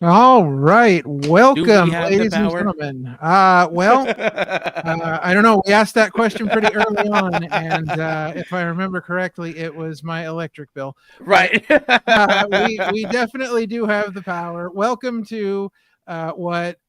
All right. Do we Welcome, have the ladies and power? gentlemen. I don't know. We asked that question pretty early on, and if I remember correctly, it was my electric bill. But Right. we definitely do have the power. Welcome to what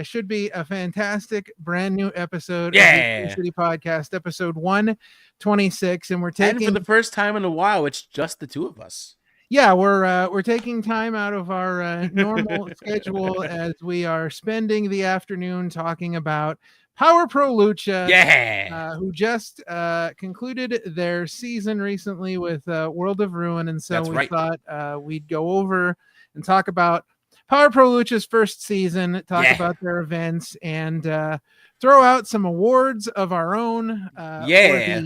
should be a fantastic brand new episode of the Yeah. City Podcast, episode 126, and we're And for taking the first time in a while, it's just the two of us. yeah, we're taking time out of our normal schedule as we are spending the afternoon talking about Power Pro Lucha, Yeah. who just concluded their season recently with World of Ruin, and so That's we right. thought we'd go over and talk about Power Pro Lucha's first season, talk Yeah. about their events, and throw out some awards of our own Yeah.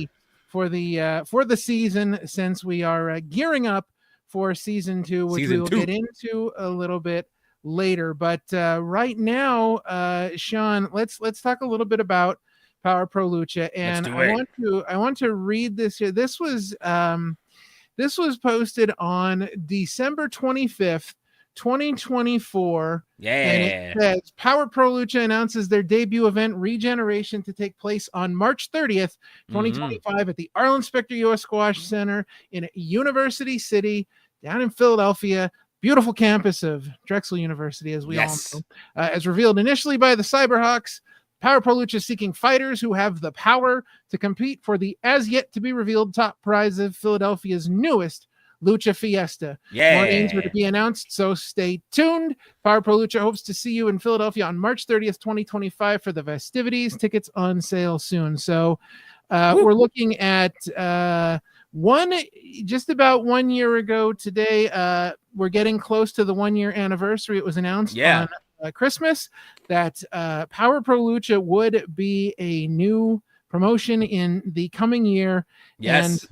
for the season, since we are gearing up for season 2, which we Season will get 2. into a little bit later. But right now, Sean, let's talk a little bit about Power Pro Lucha, Let's and do it. I want to read this here. This was posted on December 25th, 2024. And it Yeah. says Power Pro Lucha announces their debut event Regeneration to take place on March 30th, Mm-hmm. 2025 at the Arlen Specter US Squash Center in University City down in Philadelphia. Beautiful campus of Drexel University, as we all Yes. know. As revealed initially by the Cyberhawks, Power Pro Lucha is seeking fighters who have the power to compete for the as yet to be revealed top prize of Philadelphia's newest Lucha Fiesta. More names are to Yeah. be announced, so stay tuned. Power Pro Lucha hopes to see you in Philadelphia on March 30th, 2025 for the festivities. Tickets on sale soon. So we're looking at one just about 1 year ago today. We're getting close to the 1 year anniversary. It was announced Yeah. on Christmas that Power Pro Lucha would be a new promotion in the coming year, and Yes.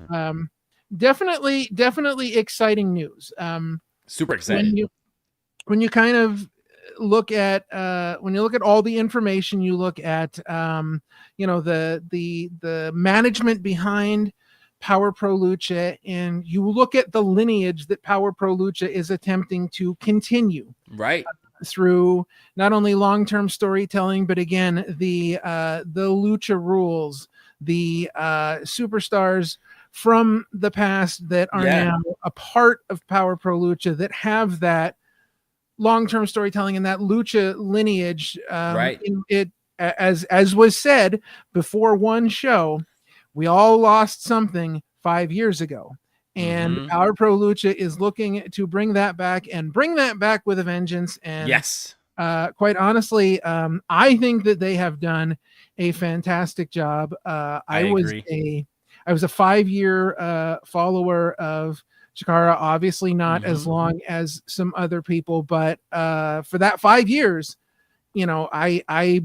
definitely exciting news. Super When excited. you kind of look at when you look at all the information, you look at the management behind Power Pro Lucha, and you look at the lineage that Power Pro Lucha is attempting to continue Right. through not only long-term storytelling, but again the lucha rules, the superstars from the past that are Yeah. now a part of Power Pro Lucha, that have that long-term storytelling and that lucha lineage. Right. In it, as was said before one show, we all lost something 5 years ago. And Mm-hmm. Power Pro Lucha is looking to bring that back, and bring that back with a vengeance. And Yes. quite honestly, I think that they have done a fantastic job. I agree. I was a 5 year follower of Chikara, obviously not as Mm-hmm. long as some other people, but for that 5 years, I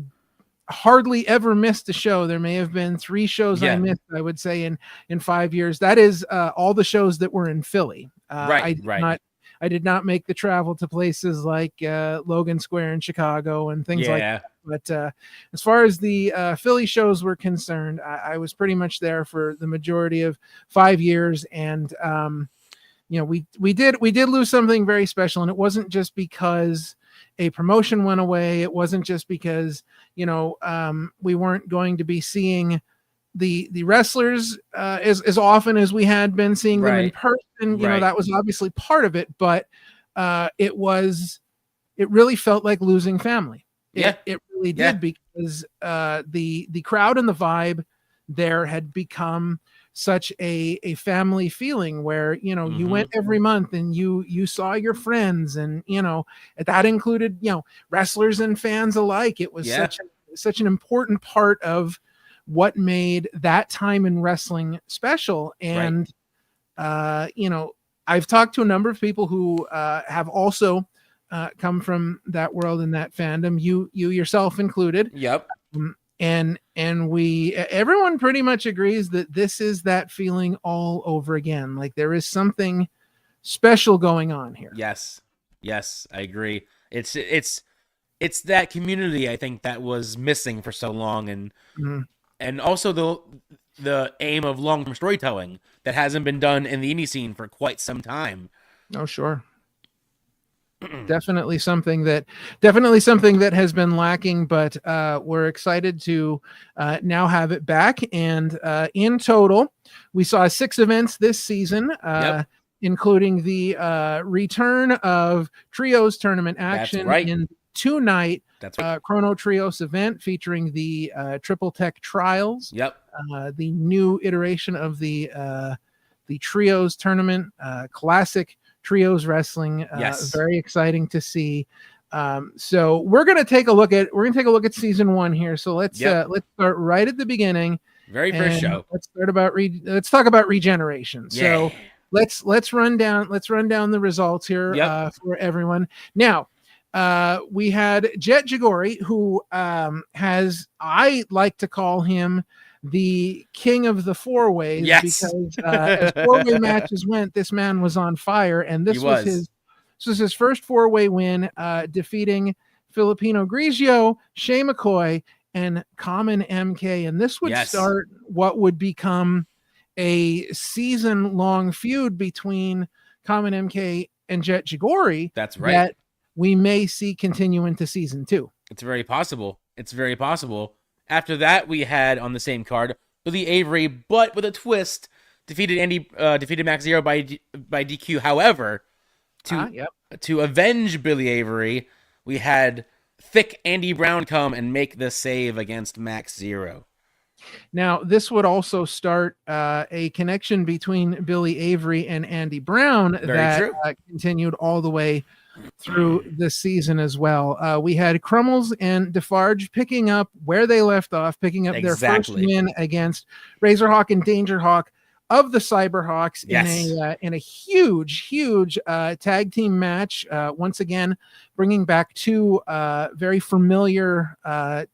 hardly ever missed a show. There may have been 3 shows I Yeah. missed, I would say, in 5 years. That is all the shows that were in Philly. Right. Right. I did not make the travel to places like Logan Square in Chicago and things like Yeah. that. But as far as the Philly shows were concerned, I was pretty much there for the majority of 5 years. And we did lose something very special, and it wasn't just because a promotion went away. It wasn't just because we weren't going to be seeing the wrestlers as often as we had been seeing them in Right. person. Right. That was obviously part of it, but it really felt like losing family. Yeah. It really Yeah. did, because the crowd and the vibe there had become such a family feeling, where you Mm-hmm. went every month and you saw your friends, and that included wrestlers and fans alike. It was Yeah. such an important part of what made that time in wrestling special. Right. And I've talked to a number of people who have also come from that world and that fandom, you yourself included. Yep. And everyone pretty much agrees that this is that feeling all over again. Like, there is something special going on here. Yes. Yes, I agree. It's that community, I think, that was missing for so long, and Mhm. also the aim of long-term storytelling that hasn't been done in the indie scene for quite some time. Oh, sure. Definitely something that has been lacking, but we're excited to now have it back. And in total, we saw 6 events this season, Yep. including the return of trios tournament That's action right. in 2-night That's right. Chrono Trios event featuring the Triple Tech Trials, Yep. the new iteration of the trios tournament, classic trios wrestling. Yes. Very exciting to see. So we're gonna take a look at season 1 here. So let's Yep. start right at the beginning. Very first show. Let's talk about regeneration. Yeah. So let's run down the results here for everyone. Now, we had Jet Jagori, who has, I like to call him the king of the 4-ways, Yes. because as 4-way matches went, this man was on fire, and this was his first 4-way win, defeating Filipino Grigio, Shay McCoy, and Common MK. And this would start what would become a season-long feud between Common MK and Jet Jagori. That's right. That we may see continue into season 2. It's very possible. After that, we had on the same card Billy Avery, but with a twist, defeated Max Zero by DQ. However, to avenge Billy Avery, we had thick Andy Brown come and make the save against Max Zero. Now, this would also start a connection between Billy Avery and Andy Brown that continued all the way through this season as well. We had Crummels and Defarge picking up where they left off, picking up their first win against Razorhawk and Dangerhawk of the Cyberhawks in a huge tag team match. Once again, bringing back 2 very familiar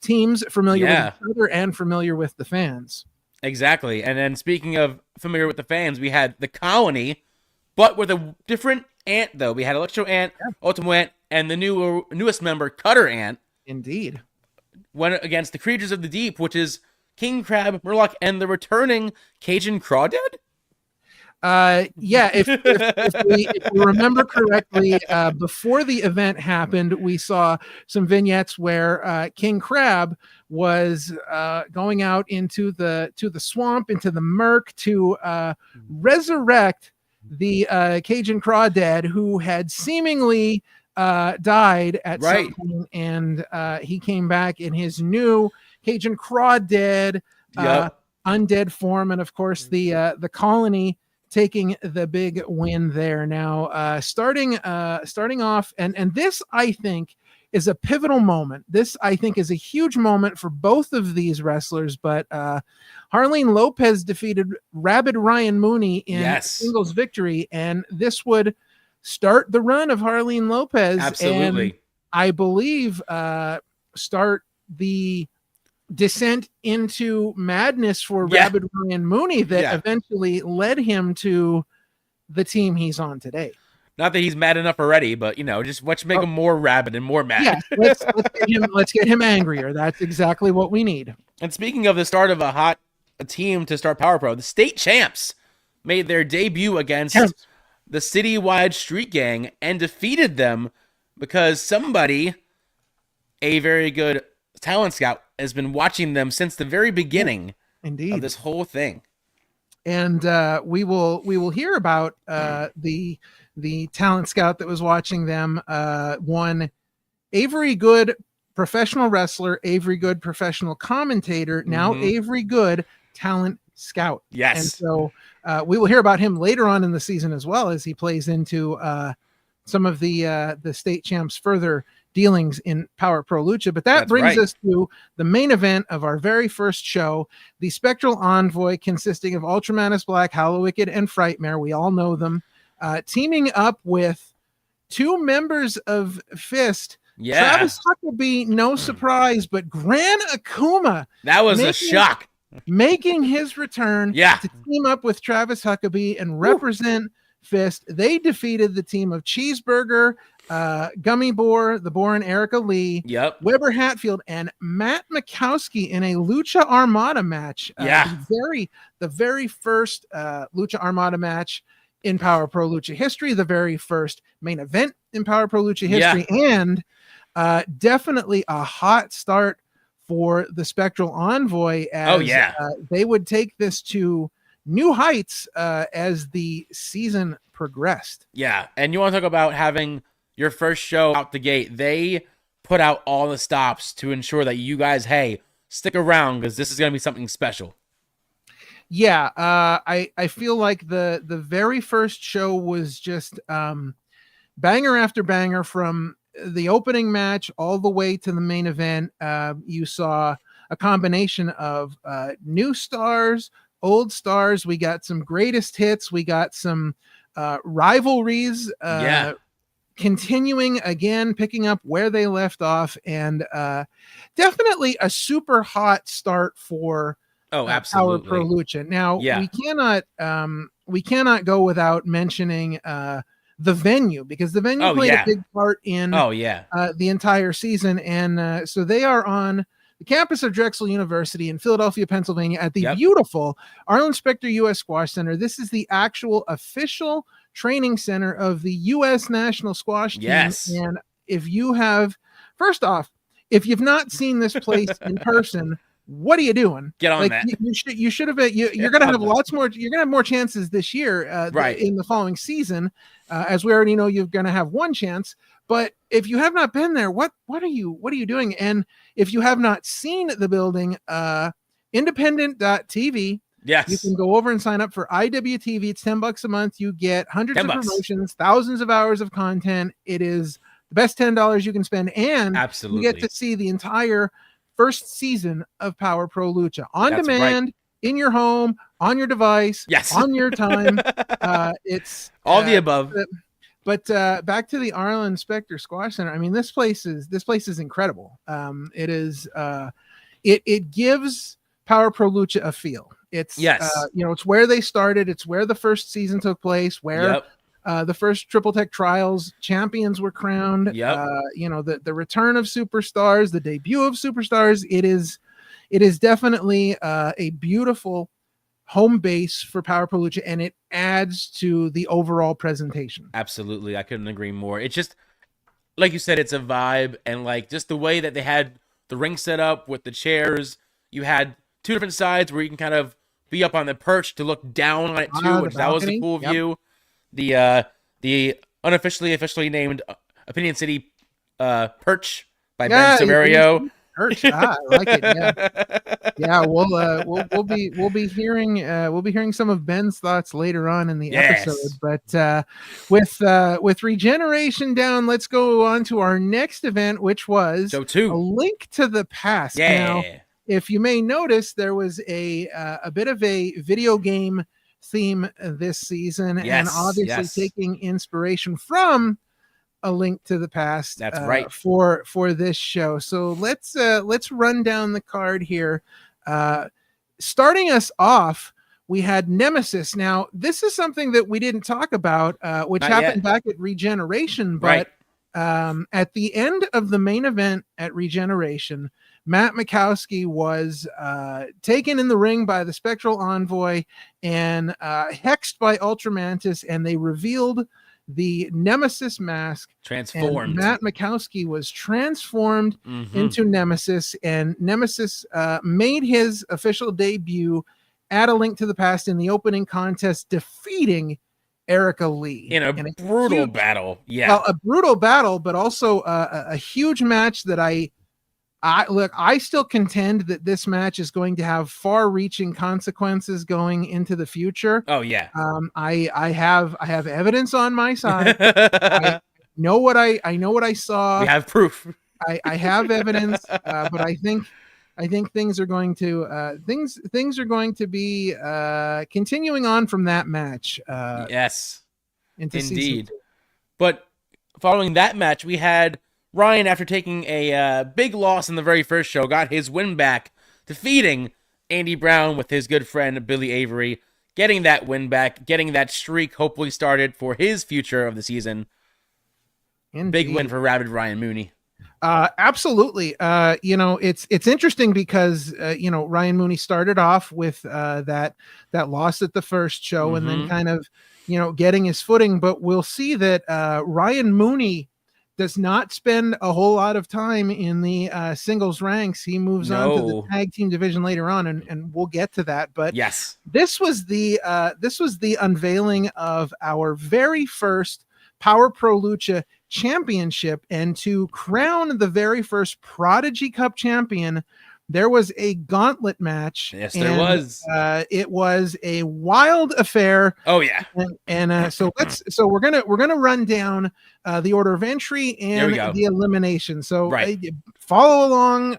teams, familiar with each other and familiar with the fans. Exactly. And then speaking of familiar with the fans, we had the Colony, but with a different Ant, though. We had Electro Ant, Ultimo Ant, and the newest member, Cutter Ant. Indeed. Went against the Creatures of the Deep, which is King Crab, Murloc, and the returning Cajun Crawdad? If we remember correctly, before the event happened, we saw some vignettes where King Crab was going out into the swamp, into the murk, to resurrect the Cajun Crawdad, who had seemingly died at some point, and he came back in his new Cajun Crawdad undead form, and of course the Colony taking the big win there. Now starting off, and this, I think, is a pivotal moment. This, I think, is a huge moment for both of these wrestlers, but Harleen Lopez defeated Rabid Ryan Mooney in singles victory, and this would start the run of Harleen Lopez. Absolutely. And I believe start the descent into madness for Rabid Ryan Mooney that eventually led him to the team he's on today. Not that he's mad enough already, but just let's make him more rabid and more mad. Yeah, let's get him angrier. That's exactly what we need. And speaking of the start of a team to start Power Pro, the state champs made their debut against the citywide Street Gang and defeated them because somebody, a very good talent scout, has been watching them since the very beginning of this whole thing. And we will hear about the talent scout that was watching them. One, Avery Good, professional wrestler, Avery Good, professional commentator, now Avery Good, talent scout. Yes. And so we will hear about him later on in the season, as well as he plays into some of the state champs' further dealings in Power Pro Lucha. But that brings us to the main event of our very first show, the Spectral Envoy, consisting of Ultramanus Black, Hallowicked, and Frightmare. We all know them. Teaming up with 2 members of Fist, Travis Huckabee, no surprise, but Gran Akuma. That was a shock. Making his return to team up with Travis Huckabee and represent Fist. They defeated the team of Cheeseburger, Gummy Boar, the Boar and Erica Lee, Weber Hatfield, and Matt Mikowski in a Lucha Armada match. The very first Lucha Armada match in Power Pro Lucha history, the very first main event in Power Pro Lucha history, and definitely a hot start for the Spectral Envoy as they would take this to new heights as the season progressed. Yeah, and you want to talk about having your first show out the gate. They put out all the stops to ensure that you guys, hey, stick around because this is going to be something special. Yeah, I feel like the very first show was just banger after banger from the opening match all the way to the main event. You saw a combination of new stars, old stars. We got some greatest hits. We got some rivalries continuing again, picking up where they left off, and definitely a super hot start for Power Pro Lucha. Now we cannot go without mentioning the venue, because the venue played a big part in the entire season. And so they are on the campus of Drexel University in Philadelphia, Pennsylvania, at the beautiful Arlen Specter U.S. Squash Center. This is the actual official training center of the U.S. national squash team. Yes. And if you have, first off, if you've not seen this place in person, what are you doing? Get on that. You should have. You're going to have lots more. You're going to have more chances this year, in the following season, as we already know you're going to have one chance. But if you have not been there, what are you doing? And if you have not seen the building, independent.tv. Yes. You can go over and sign up for IWTV. It's $10 a month. You get hundreds of promotions, thousands of hours of content. It is the best $10 you can spend, and you get to see the entire first season of Power Pro Lucha on demand, in your home, on your device, on your time. It's all the above. But back to the Arlen Specter Squash Center. I mean, this place is incredible. It is. It gives Power Pro Lucha a feel. It's it's where they started. It's where the first season took place. Where the first Triple Tech Trials champions were crowned. The return of superstars, the debut of superstars. It is definitely a beautiful home base for Power Pro Lucha, and it adds to the overall presentation. Absolutely, I couldn't agree more. It's just like you said, it's a vibe, and like just the way that they had the ring set up with the chairs. You had two different sides where you can kind of be up on the perch to look down on it too, which that was a cool view. The officially named Opinion City perch by Ben Severio. Perch, I like it. Yeah, we'll be hearing some of Ben's thoughts later on in the episode. But with Regeneration down, let's go on to our next event, which was Show 2, A Link to the Past. Now, if you may notice, there was a bit of a video game theme this season, and obviously taking inspiration from A Link to the Past. That's right. For this show. So let's run down the card here. Starting us off, we had Nemesis. Now, this is something that we didn't talk about, which happened back at Regeneration, but at the end of the main event at Regeneration, Matt Mikowski was taken in the ring by the Spectral Envoy and hexed by Ultramantis, and they revealed the Nemesis mask. Transformed. And Matt Mikowski was transformed into Nemesis, and Nemesis made his official debut at A Link to the Past in the opening contest, defeating Erica Lee in a brutal battle. Yeah, well, a brutal battle, but also a huge match that I still contend that this match is going to have far-reaching consequences going into the future. Oh yeah. I have evidence on my side. I know what I saw. We have proof. I have evidence, but I think things are going to things are going to be continuing on from that match. Yes, into indeed. But following that match, we had Ryan, after taking a big loss in the very first show, got his win back, defeating Andy Brown with his good friend Billy Avery, getting that win back, getting that streak hopefully started for his future of the season. Indeed. Big win for Rabid Ryan Mooney. Absolutely. It's interesting because Ryan Mooney started off with that loss at the first show, and then kind of getting his footing. But we'll see that Ryan Mooney does not spend a whole lot of time in the singles ranks. He moves on to the tag team division later on, and we'll get to that. But yes, this was the unveiling of our very first Power Pro Lucha Championship, and to crown the very first Prodigy Cup champion, there was a gauntlet match. Yes, there was. It was a wild affair. Oh yeah. So we're gonna run down the order of entry and the elimination. So follow along.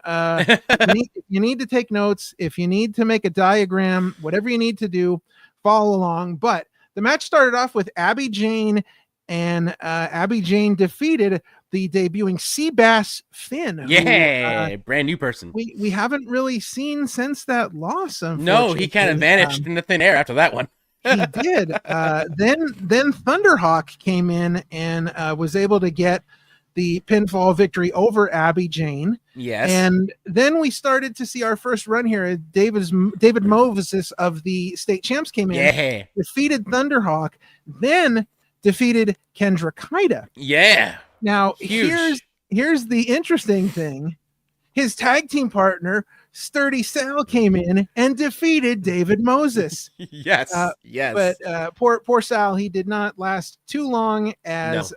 You need to take notes. If you need to make a diagram, whatever you need to do, follow along. But the match started off with Abby Jane, and Abby Jane defeated the debuting Seabass Finn. Yeah, brand new person. We haven't really seen since that loss. No, he kind of vanished in the thin air after that one. He did. Then Thunderhawk came in and was able to get the pinfall victory over Abby Jane. Yes. And then we started to see our first run here. David Moses of the state champs came in, defeated Thunderhawk, then defeated Kendra Kaida. Yeah. Now, here's the interesting thing. His tag team partner, Sturdy Sal, came in and defeated David Moses. Yes. But poor Sal, he did not last too long, as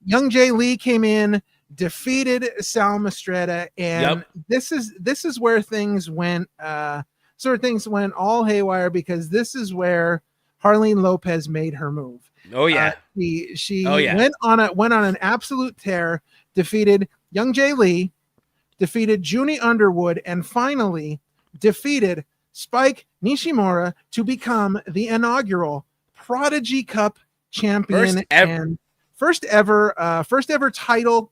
Young Jay Lee came in, defeated Sal Mastretta, and this is where things went all haywire, because this is where Harleen Lopez made her move. Oh yeah. She went on an absolute tear, defeated Young Jay Lee, defeated Junie Underwood, and finally defeated Spike Nishimura to become the inaugural Prodigy Cup champion and first ever title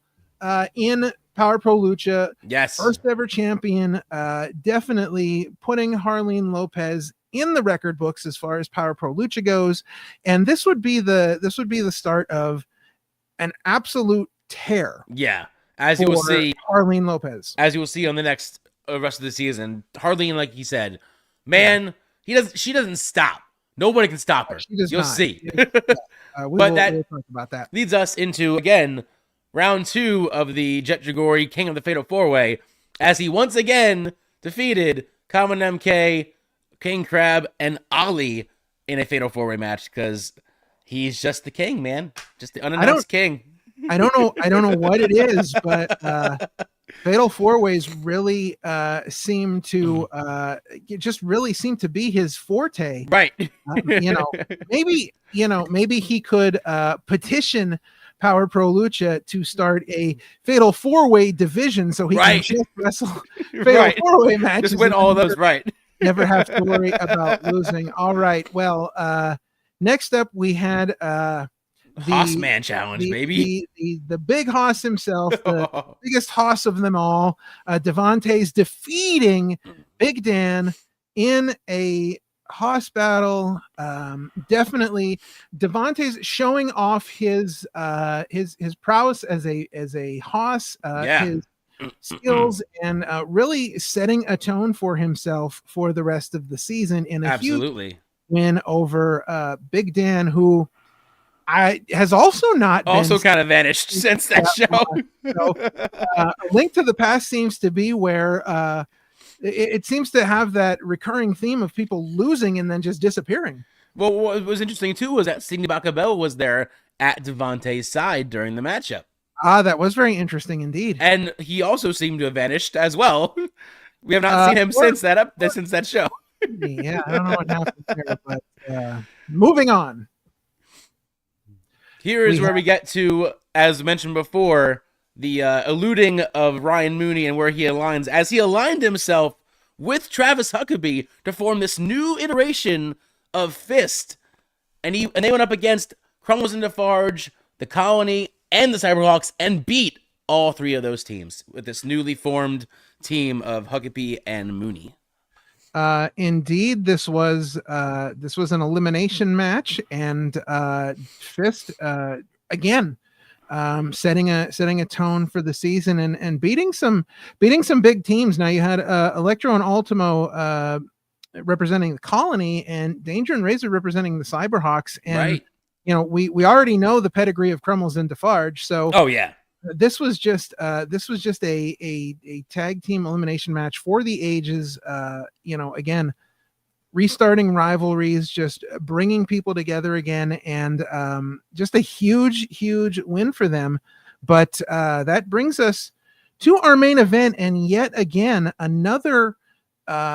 in Power Pro Lucha. Yes. First ever champion, definitely putting Harleen Lopez in the record books as far as Power Pro Lucha goes. And this would be the start of an absolute tear. Yeah. As you will see, Harleen Lopez. As you will see on the next rest of the season, Harleen, like he said, man, she doesn't stop. Nobody can stop her. You'll see. We'll talk about that. Leads us into, again, round 2 of the Jet Jagori King of the Fatal 4-Way, as he once again defeated Common MK, King Crab, and Ali in a Fatal 4-Way match, because he's just the king, man. Just the unannounced king. I don't know what it is, but Fatal 4-Ways really seem to be his forte. Right. Maybe he could petition Power Pro Lucha to start a Fatal 4-Way division, so he can just wrestle Fatal 4-Way matches. Just win all of those right. Never have to worry about losing. All right. Well, next up we had the Hoss Man Challenge, baby. The big Hoss himself, the biggest Hoss of them all. Devontae's defeating Big Dan in a Hoss battle. Definitely Devontae's showing off his prowess as a Hoss, his skills, and really setting a tone for himself for the rest of the season in a huge win over Big Dan, who has also kind of vanished since that show. So, A Link to the Past seems to be where it seems to have that recurring theme of people losing and then just disappearing. Well, what was interesting too was that Sidney Bacabel was there at Devontae's side during the matchup. That was very interesting indeed. And he also seemed to have vanished as well. We have not seen him since that show. Yeah, I don't know what happened there, but moving on. Here is where we get to, as mentioned before, the eluding of Ryan Mooney and where he aligns, as he aligned himself with Travis Huckabee to form this new iteration of Fist. And they went up against Crumbles and Defarge, the Colony, and the Cyberhawks, and beat all 3 of those teams with this newly formed team of Huckabee and Mooney. Indeed, this was an elimination match, and Fist again setting a tone for the season and beating some big teams. Now you had Electro and Ultimo representing the Colony, and Danger and Razor representing the Cyberhawks. And Right. we already know the pedigree of Crumbles and Defarge, so Oh yeah. this was just a tag team elimination match for the ages. Again, restarting rivalries, just bringing people together again, and just a huge win for them. But that brings us to our main event, and yet again another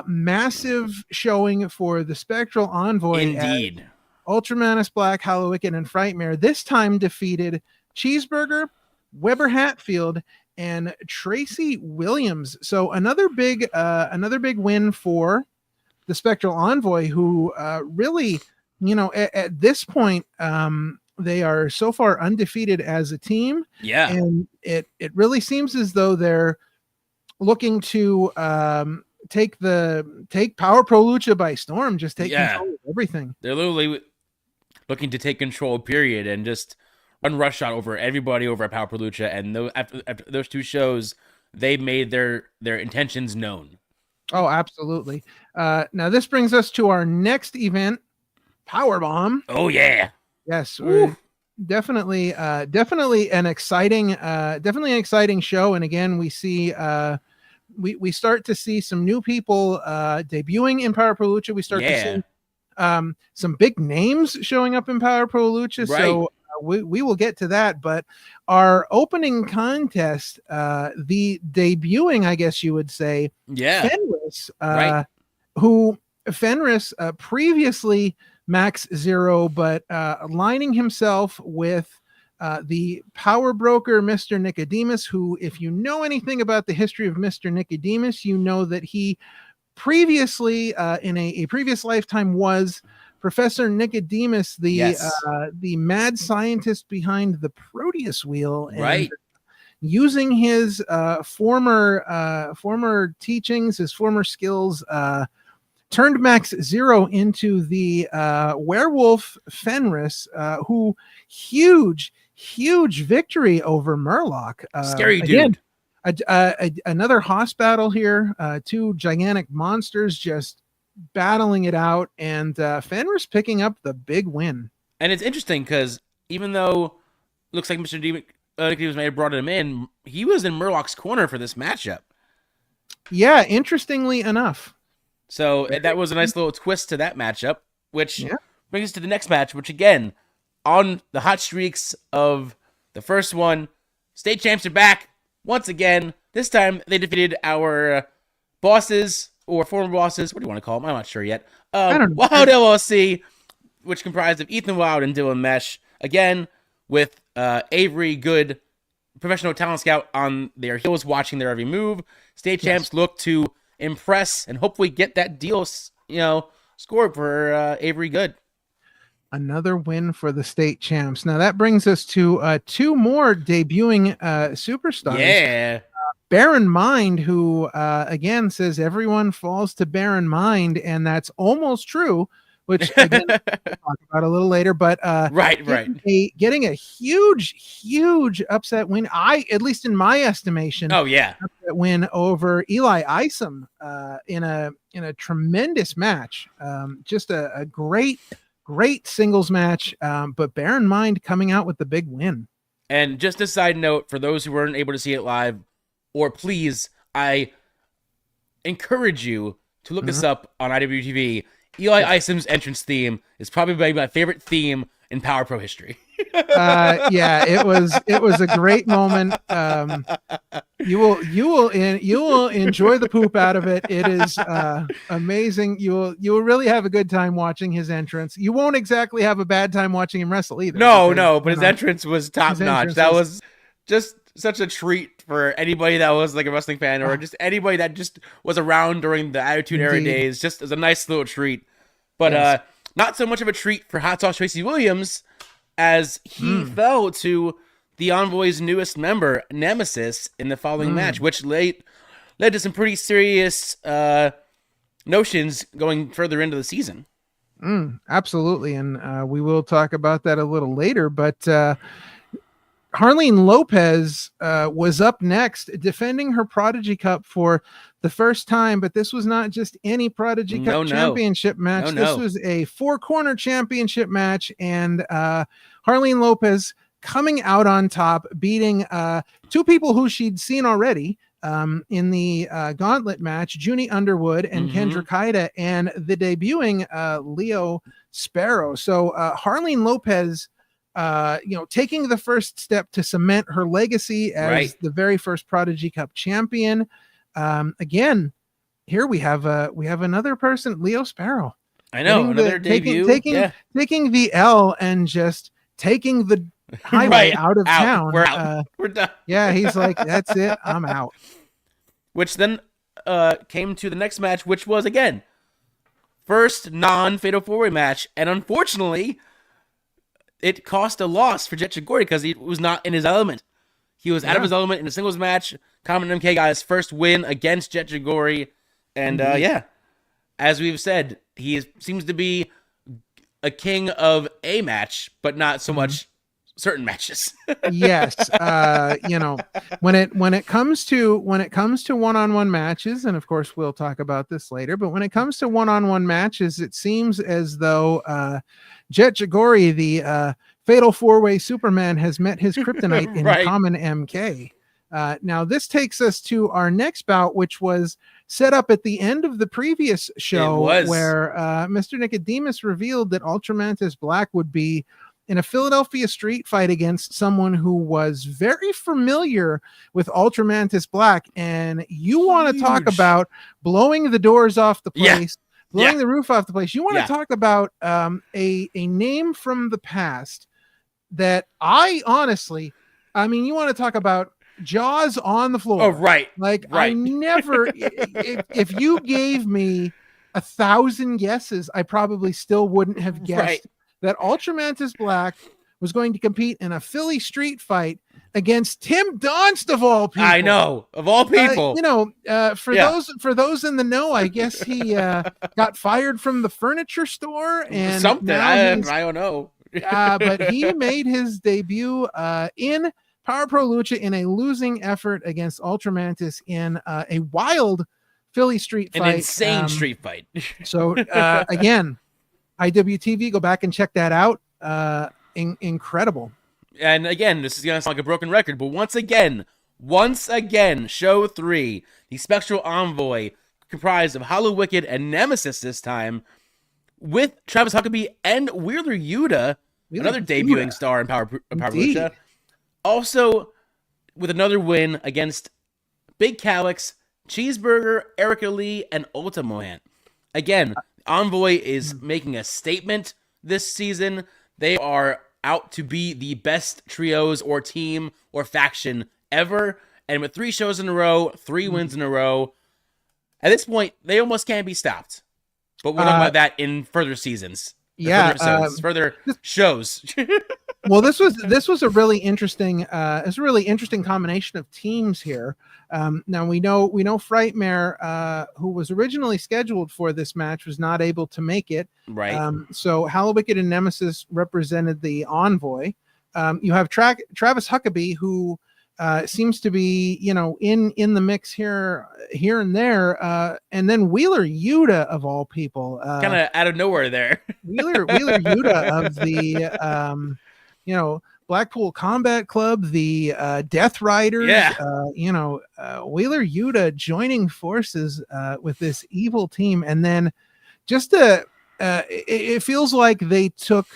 massive showing for the Spectral Envoy. Indeed. Ultramanus Black, Hallowicked, and Frightmare this time defeated Cheeseburger, Weber Hatfield, and Tracy Williams. So another big win for the Spectral Envoy, who really, at this point, they are so far undefeated as a team. Yeah. And it really seems as though they're looking to take Power Pro Lucha by storm, just take control of everything. They're literally looking to take control, period, and just run roughshod over everybody over at Power Pro Lucha. And after those two shows, they made their intentions known. Oh, absolutely. Now this brings us to our next event, Powerbomb. Oh yeah. Yes, definitely an exciting show. And again, we see we start to see some new people debuting in Power Pro Lucha. We start to see some big names showing up in Power Pro Lucha. Right. So we will get to that. But our opening contest, the debuting, I guess you would say, Fenris, who Fenris previously Max Zero, but aligning himself with the power broker, Mr. Nicodemus, who, if you know anything about the history of Mr. Nicodemus, you know that he previously, in a previous lifetime, was Professor Nicodemus, the mad scientist behind the Proteus wheel. And using his former teachings, his former skills, turned Max Zero into the werewolf Fenris, who huge victory over Murloc. Scary dude. Another hoss battle here. Two gigantic monsters just battling it out, and Fenris picking up the big win. And it's interesting because even though it looks like Mr. Nicodemus may have brought him in, he was in Murloc's corner for this matchup. Yeah, interestingly enough. So that was a nice little twist to that matchup, which brings us to the next match, which again, on the hot streaks of the first one, state champs are back once again. This time they defeated our bosses, or former bosses. What do you want to call them? I'm not sure yet. Wild LLC, which comprised of Ethan Wild and Dylan Mesh. Again, with Avery Good, professional talent scout, on their heels, watching their every move. State champs look to impress and hopefully get that deal, scored for Avery Good. Another win for the state champs. Now that brings us to two more debuting superstars. Yeah. Baron Mind, who again says everyone falls to Baron Mind, and that's almost true, which again we'll talk about a little later. But getting a huge upset win. At least in my estimation, upset win over Eli Isom in a tremendous match. Just a great singles match. But Baron Mind coming out with the big win. And just a side note for those who weren't able to see it live, or please, I encourage you to look this up on IWTV. Eli Isom's entrance theme is probably my favorite theme in Power Pro history. It was a great moment. You will enjoy the poop out of it. It is amazing. You will really have a good time watching his entrance. You won't exactly have a bad time watching him wrestle either. But his entrance was top notch. That was just such a treat for anybody that was like a wrestling fan, or just anybody that just was around during the Attitude Era days. Just as a nice little treat. But not so much of a treat for Hot Sauce Tracy Williams, as he fell to the Envoy's newest member, Nemesis, in the following match, which led to some pretty serious notions going further into the season. Absolutely, and we will talk about that a little later. But Harleen Lopez was up next, defending her Prodigy Cup for the first time, but this was not just any Prodigy Cup championship match. This was a 4-corner championship match, and Harleen Lopez coming out on top, beating 2 people who she'd seen already in the gauntlet match, Junie Underwood and Kendra Kaida, and the debuting Leo Sparrow. So Harleen Lopez, taking the first step to cement her legacy as the very first Prodigy Cup champion. Again, here we have another person, Leo Sparrow. I know, another debut. Taking the L and just taking the highway out of town. We're out. We're done. Yeah, he's like, that's it. I'm out. Which then came to the next match, which was, again, first non-fatal 4-way match. And unfortunately, it cost a loss for Jet Chagori because he was not in his element. He was out of his element in a singles match. Common MK got his first win against Jet Chagori. And as we've said, he seems to be a king of a match, but not so much certain matches. Yes. When it comes to one-on-one matches, and of course we'll talk about this later, but when it comes to one-on-one matches, it seems as though Jet Chagori, the fatal 4-way Superman, has met his kryptonite in Common MK. Now this takes us to our next bout, which was set up at the end of the previous show, where Mr. Nicodemus revealed that Ultramantis Black would be in a Philadelphia street fight against someone who was very familiar with Ultramantis Black. And you want to talk about blowing the doors off the place, blowing the roof off the place. You want to talk about a name from the past that you want to talk about Jaws on the floor. Oh, right. I never, if you gave me 1,000 guesses, I probably still wouldn't have guessed that Ultramantis Black was going to compete in a Philly street fight against Tim Donst of all people. I know, of all people. For those in the know, I guess he got fired from the furniture store and something. I don't know. But he made his debut in Power Pro Lucha in a losing effort against Ultramantis in a wild Philly street fight. An insane street fight. So again, IWTV, go back and check that out. Incredible. And again, this is going to sound like a broken record, but once again, show 3, the Spectral Envoy, comprised of Hollow Wicked and Nemesis this time, with Travis Huckabee and Wheeler Yuta, another debuting star in Power Lucha. Also, with another win against Big Calix, Cheeseburger, Erica Lee, and Ulta Mohan. Again, Envoy is making a statement this season. They are out to be the best trios or team or faction ever. And with 3 shows in a row, 3 wins in a row, at this point, they almost can't be stopped. But we'll talk about that in further seasons. Further shows. Well, this was a really interesting combination of teams here. Now we know Frightmare, who was originally scheduled for this match, was not able to make it. Right. So Hollow Wicked and Nemesis represented the Envoy. You have Travis Huckabee, who seems to be in the mix here and there, and then Wheeler Yuta of all people, kind of out of nowhere there. Wheeler Yuta of the Blackpool Combat Club, the Death Riders. Wheeler Yuta joining forces with this evil team, and then just it feels like they took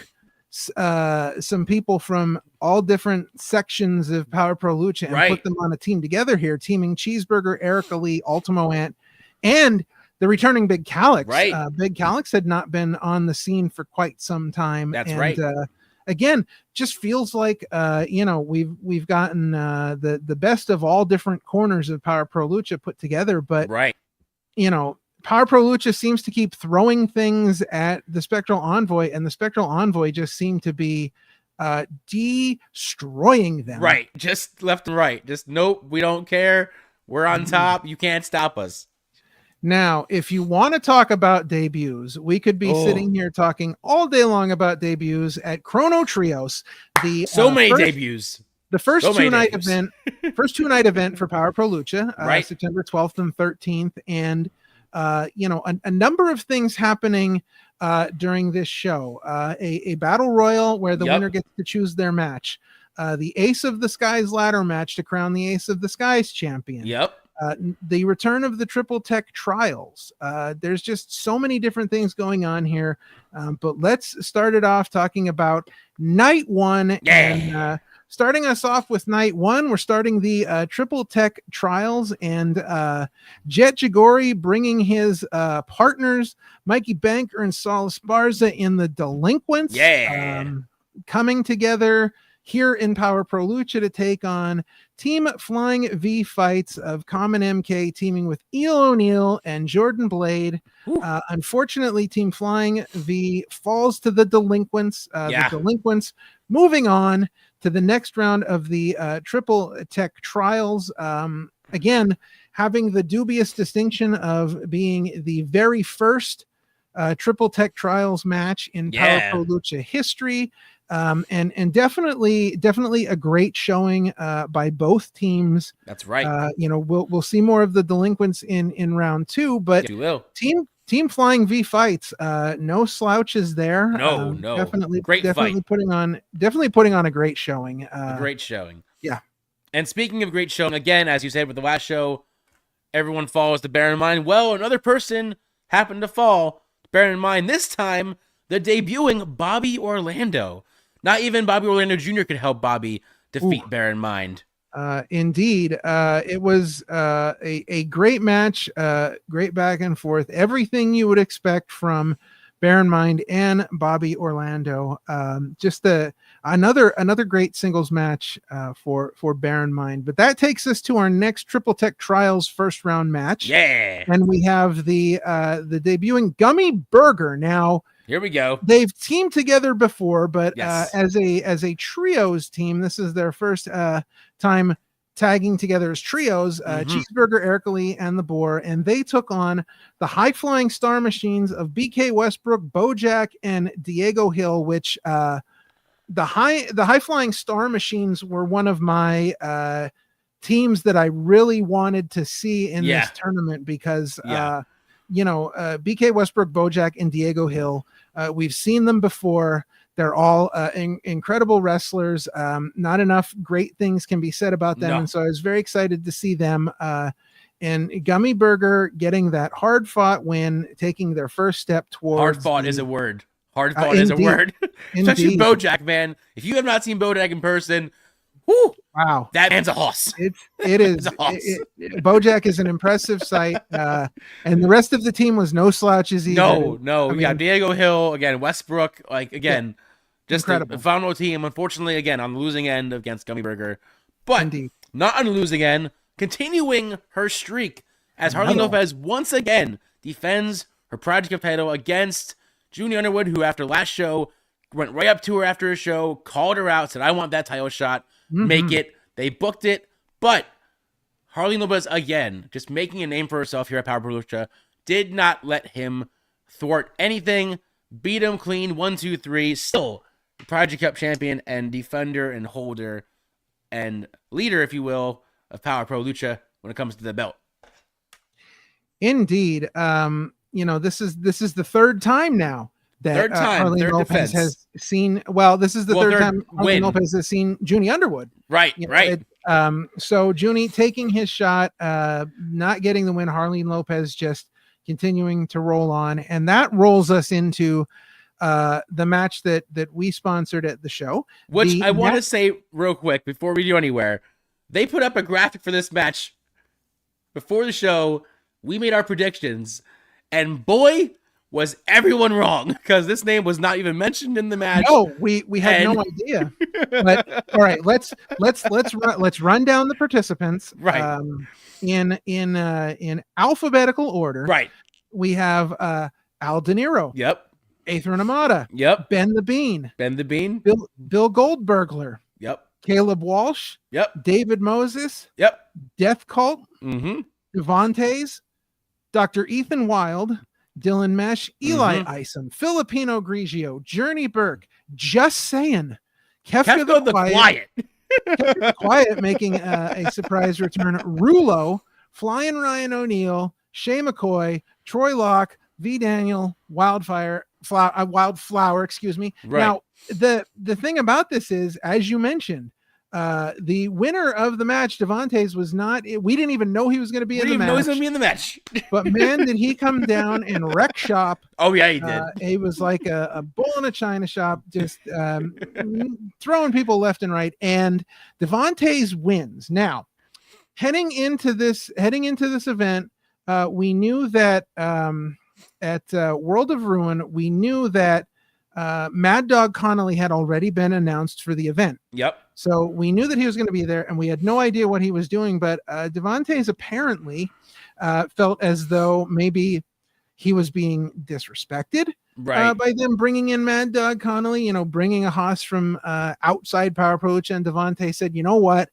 some people from all different sections of Power Pro Lucha and put them on a team together here, teaming Cheeseburger, Erica Lee, Ultimo Ant, and the returning Big Calix. Big Calix had not been on the scene for quite some time. That's right. Again, just feels like we've gotten the best of all different corners of Power Pro Lucha put together, but Power Pro Lucha seems to keep throwing things at the Spectral Envoy, and the Spectral Envoy just seem to be destroying them. Right. Just left and right. Just nope, we don't care. We're on top. You can't stop us. Now, if you want to talk about debuts, we could be sitting here talking all day long about debuts at Chrono Trios. Many debuts. the first So many two-night names. event for Power Pro Lucha, Right. September 12th and 13th, and a number of things happening during this show. A battle royal where the Yep. winner gets to choose their match. The Ace of the Skies ladder match to crown the Ace of the Skies champion. Yep. The return of the Triple Tech Trials. There's just so many different things going on here. But let's start it off talking about night one. Yeah. And starting us off with night one, we're starting the Triple Tech Trials, and Jet Jagori bringing his partners, Mikey Banker and Saul Esparza, in the Delinquents. Yeah. Coming together here in Power Pro Lucha to take on Team Flying V Fights of Common MK, teaming with Eel O'Neill and Jordan Blade. Unfortunately, Team Flying V falls to the Delinquents. The Delinquents moving on to the next round of the Triple Tech Trials. Again, having the dubious distinction of being the very first Triple Tech Trials match in Power Pro Lucha history. And definitely a great showing by both teams. That's right. We'll see more of the Delinquents in round two, but You will. Team Flying V Fights, no slouches there. No. Definitely Fight. putting on a great showing. A great showing. Yeah. And speaking of great showing, again, as you said with the last show, everyone falls to bear in mind. Well, another person happened to fall. Bear in mind, this time, the debuting Bobby Orlando. Not even Bobby Orlando Jr. could help Bobby defeat Bear in Mind. Indeed. It was a great match, great back and forth. Everything you would expect from Bear in Mind and Bobby Orlando. Just another great singles match for Bear in Mind. But that takes us to our next Triple Tech Trials first round match. Yeah. And we have the debuting Gummy Burger. Now, here we go. They've teamed together before, but Yes. as a trios team, this is their first time tagging together as trios. Cheeseburger, Erica Lee, and the Boar, and they took on the High Flying Star Machines of BK Westbrook, Bojack, and Diego Hill. Which the High Flying Star Machines were one of my teams that I really wanted to see in this tournament because. BK Westbrook, Bojack, and Diego Hill. We've seen them before. They're all incredible wrestlers. Not enough great things can be said about them. No. And so I was very excited to see them. And Gummy Burger getting that hard fought win, taking their first step towards. Hard fought is a word. Hard fought is a word. Especially Indeed. Bojack, man. If you have not seen Bojack in person, whoo, wow, that man's a hoss. It is. Bojack is an impressive sight, and the rest of the team was no slouches either. No. We got Diego Hill again, Westbrook, just incredible. a phenomenal team. Unfortunately, again on the losing end against Gummy Burger, but Indeed. not on the losing end, continuing her streak as Harley Lopez once again defends her Project Cup title against Junie Underwood, who after last show went right up to her after a show, called her out, said, "I want that title shot." Make it. They booked it, but Harley Lopez again, just making a name for herself here at Power Pro Lucha, did not let him thwart anything. Beat him clean, 1, 2, 3. Still, Project Cup champion and defender and holder and leader, if you will, of Power Pro Lucha when it comes to the belt. Indeed. This is the third time now that Harley Lopez defense. has seen. Well, this is the third time Harley win. Lopez has seen Junie Underwood. Right. So Junie taking his shot, not getting the win. Harley Lopez just continuing to roll on, and that rolls us into the match that we sponsored at the show. Which I want to say real quick before we go anywhere, they put up a graphic for this match before the show. We made our predictions, and boy, was everyone wrong, because this name was not even mentioned in the match. No, we had no idea. But all right, let's run down the participants. Right. In alphabetical order. Right. We have Al De Niro. Yep. Aether Namada. Yep. Ben the Bean. Ben the Bean. Bill Goldbergler. Yep. Caleb Walsh. Yep. David Moses. Yep. Death Cult. Mm-hmm. Devontae's. Dr. Ethan Wild. Dylan Mesh, Eli Isom, Filipino Grigio, Journey Burke, Just Saying, Kefka the Quiet, Quiet making a surprise return. Rulo, Flying Ryan O'Neal, Shay McCoy, Troy Locke, V. Daniel, Wildflower, excuse me. Right. Now, the thing about this is, as you mentioned, the winner of the match, Devontae's, was not. We didn't even know he was going to be in the match. Know he's going to be in the match. But man, did he come down and wreck shop. Oh yeah, he did. He was like a bull in a china shop, just throwing people left and right. And Devontae's wins. Now, heading into this event, we knew that at World of Ruin, we knew that Mad Dog Connolly had already been announced for the event. Yep. So we knew that he was going to be there, and we had no idea what he was doing. But Devontae's apparently felt as though maybe he was being disrespected by them bringing in Mad Dog Connolly, bringing a Haas from outside Power Pro Lucha. And Devontae said, you know what?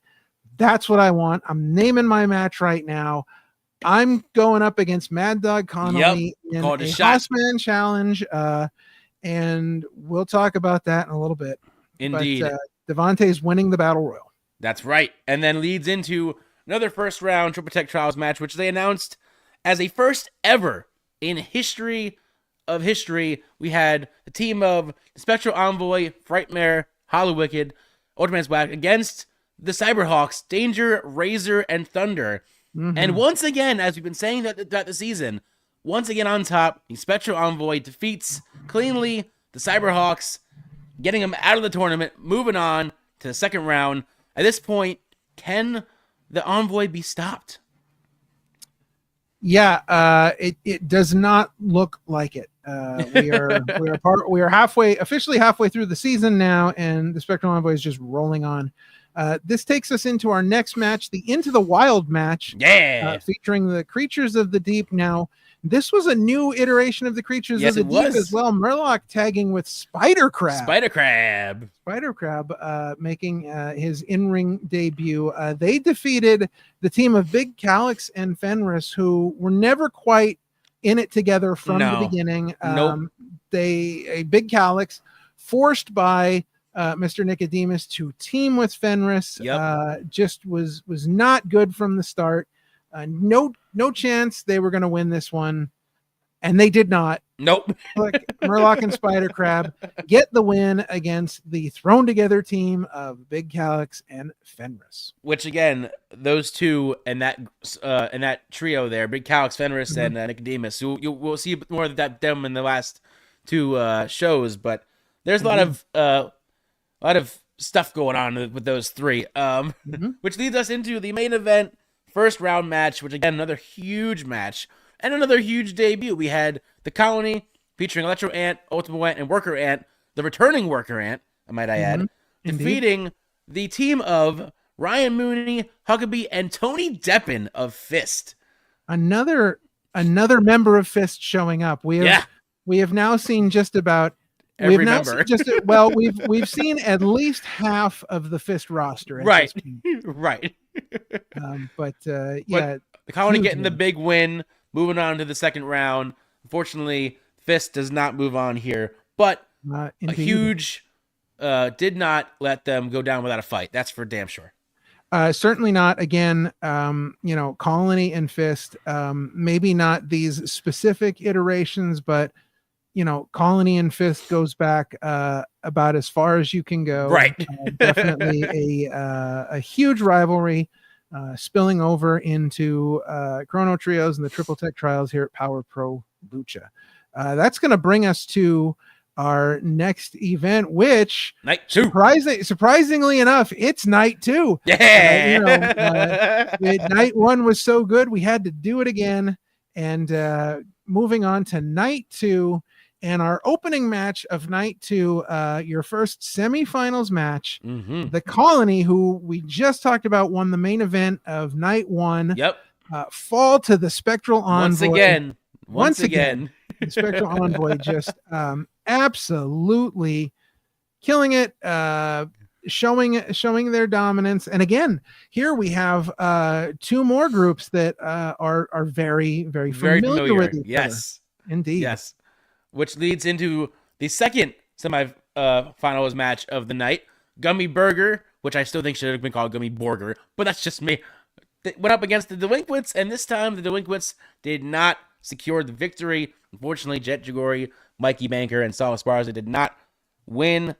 That's what I want. I'm naming my match right now. I'm going up against Mad Dog Connolly in a Haasman challenge. And we'll talk about that in a little bit. Indeed. But, Devontae's winning the Battle Royal. That's right. And then leads into another first round Triple Tech Trials match, which they announced as a first ever in history of history. We had the team of the Spectral Envoy, Frightmare, Hollow Wicked, Ultraman's Black against the Cyberhawks, Danger, Razor, and Thunder. Mm-hmm. And once again, as we've been saying throughout the season, once again on top, the Spectral Envoy defeats cleanly the Cyberhawks, getting them out of the tournament, moving on to the second round. At this point, can the Envoy be stopped? Yeah, it does not look like it. We are officially halfway through the season now, and the Spectral Envoy is just rolling on. This takes us into our next match, the Into the Wild match. Yeah, featuring the Creatures of the Deep. Now, this was a new iteration of the Creatures of the Deep as well. Murloc tagging with Spider Crab. Making his in-ring debut. They defeated the team of Big Calyx and Fenris, who were never quite in it together from the beginning. Big Calyx, forced by Mr. Nicodemus to team with Fenris, just was not good from the start. No chance they were going to win this one, and they did not. Nope. Murloc and Spider Crab get the win against the thrown together team of Big Calyx and Fenris. Which again, those two and that trio there, Big Calyx, Fenris, and Nicodemus. We'll see more of them in the last two shows, but there's a lot of stuff going on with those three. Which leads us into the main event. First round match, which again, another huge match and another huge debut. We had the Colony featuring Electro Ant, Ultimo Ant, and Worker Ant, the returning Worker Ant, might I add, defeating the team of Ryan Mooney, Huckabee, and Tony Deppen of Fist. Another member of Fist showing up. We have now seen just about every member. We've seen at least half of the Fist roster. Right. But the Colony getting the big win, moving on to the second round. Unfortunately, Fist does not move on here, but a huge did not let them go down without a fight. That's for damn sure. Certainly not. Again, Colony and Fist, maybe not these specific iterations, but Colony and Fist goes back about as far as you can go. Right. Definitely a huge rivalry spilling over into Chrono Trios and the Triple Tech Trials here at Power Pro Lucha. That's going to bring us to our next event, which night 2. Surprisingly enough, it's night 2. Yeah. Night 1 was so good, we had to do it again. And moving on to night 2. And our opening match of night 2, your first semifinals match, the Colony, who we just talked about, won the main event of night 1. Yep. Fall to the Spectral Envoy. Once again. The Spectral Envoy just absolutely killing it, showing their dominance. And again, here we have 2 more groups that are very, very familiar with each other. Indeed. Yes. Which leads into the second semi-finals match of the night. Gummy Burger which I still think should have been called Gummy Borger, but that's just me. They went up against the Delinquents, and this time the Delinquents did not secure the victory. Unfortunately, Jet Jagori, Mikey Banker, and Saul Esparza did not win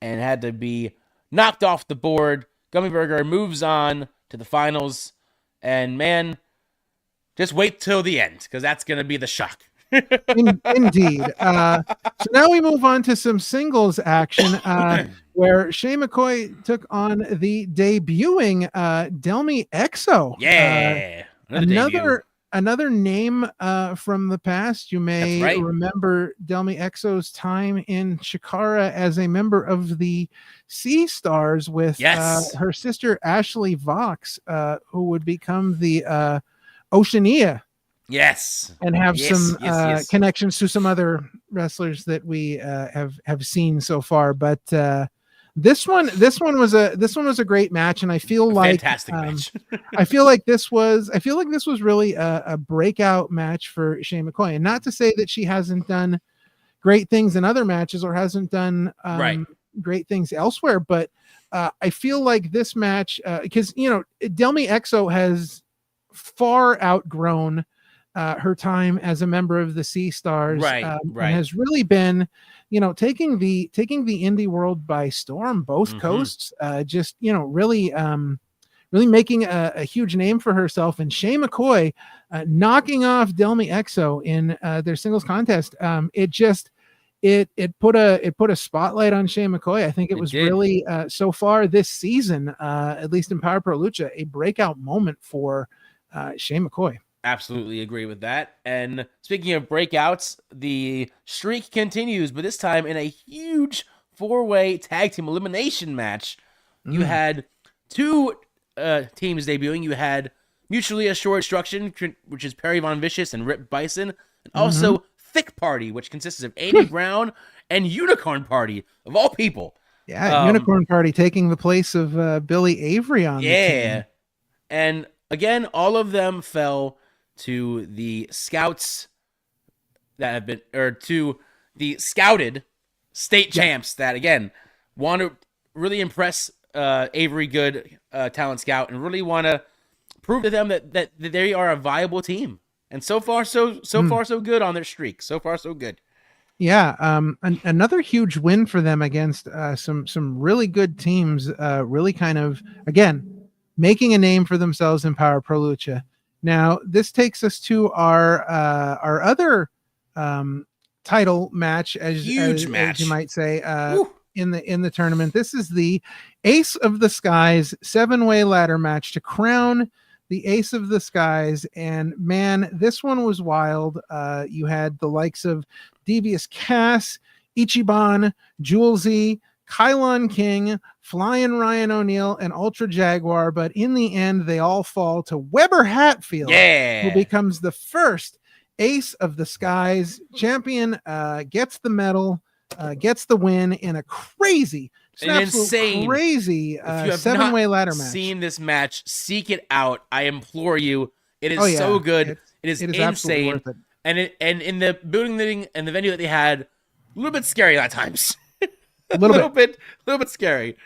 and had to be knocked off the board. Gummy Burger moves on to the finals, and man, just wait till the end, because that's going to be the shock. Indeed. So now we move on to some singles action where Shane McCoy took on the debuting Delmi Exo. Yeah. Another name from the past. You may remember Delmi Exo's time in Chikara as a member of the Sea Stars with her sister Ashley Vox, who would become the Oceania. Yes, and have some connections to some other wrestlers that we have seen so far. But this one was a great match, and I feel like fantastic match. I feel like this was really a breakout match for Shane McCoy, and not to say that she hasn't done great things in other matches or hasn't done great things elsewhere, but I feel like this match, because Delmi Exo has far outgrown her time as a member of the Sea Stars, and has really been, taking the indie world by storm, both coasts, just, really making a huge name for herself. And Shane McCoy knocking off Delmi Exo in their singles contest. It put a spotlight on Shane McCoy. I think it was really so far this season, at least in Power Pro Lucha, a breakout moment for Shane McCoy. Absolutely agree with that. And speaking of breakouts, the streak continues, but this time in a huge 4-way tag team elimination match. You had two teams debuting. You had Mutually Assured Destruction, which is Perry Von Vicious and Rip Bison, and also Thick Party, which consists of Andy Brown and Unicorn Party, of all people. Yeah, Unicorn Party taking the place of Billy Avery on the team. And again, all of them fell to the scouts that have been, or to the scouted state champs that, again, want to really impress Avery Good, talent scout, and really want to prove to them that they are a viable team. And so far, so good on their streak. So far, so good. Yeah, another huge win for them against some really good teams. Really kind of, again, making a name for themselves in Power Pro Lucha. Now, this takes us to our other title match, as you might say, in the tournament. This is the Ace of the Skies 7-way ladder match to crown the Ace of the Skies. And man, this one was wild. You had the likes of Devious Cass, Ichiban, Julesy, Kylon King, Flying Ryan O'Neal, and Ultra Jaguar, but in the end, they all fall to Weber Hatfield, who becomes the first Ace of the Skies champion, gets the medal, gets the win in a crazy, insane, crazy 7-way ladder match. Seen this match, seek it out. I implore you. It is so good. It is insane. Worth it. And in the building and the venue that they had, a little bit scary at times. A little bit scary.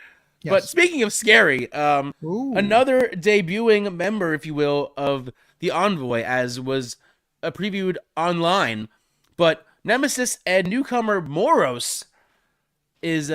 Yes. But speaking of scary, another debuting member, if you will, of the Envoy, as was previewed online, but Nemesis and newcomer Moros is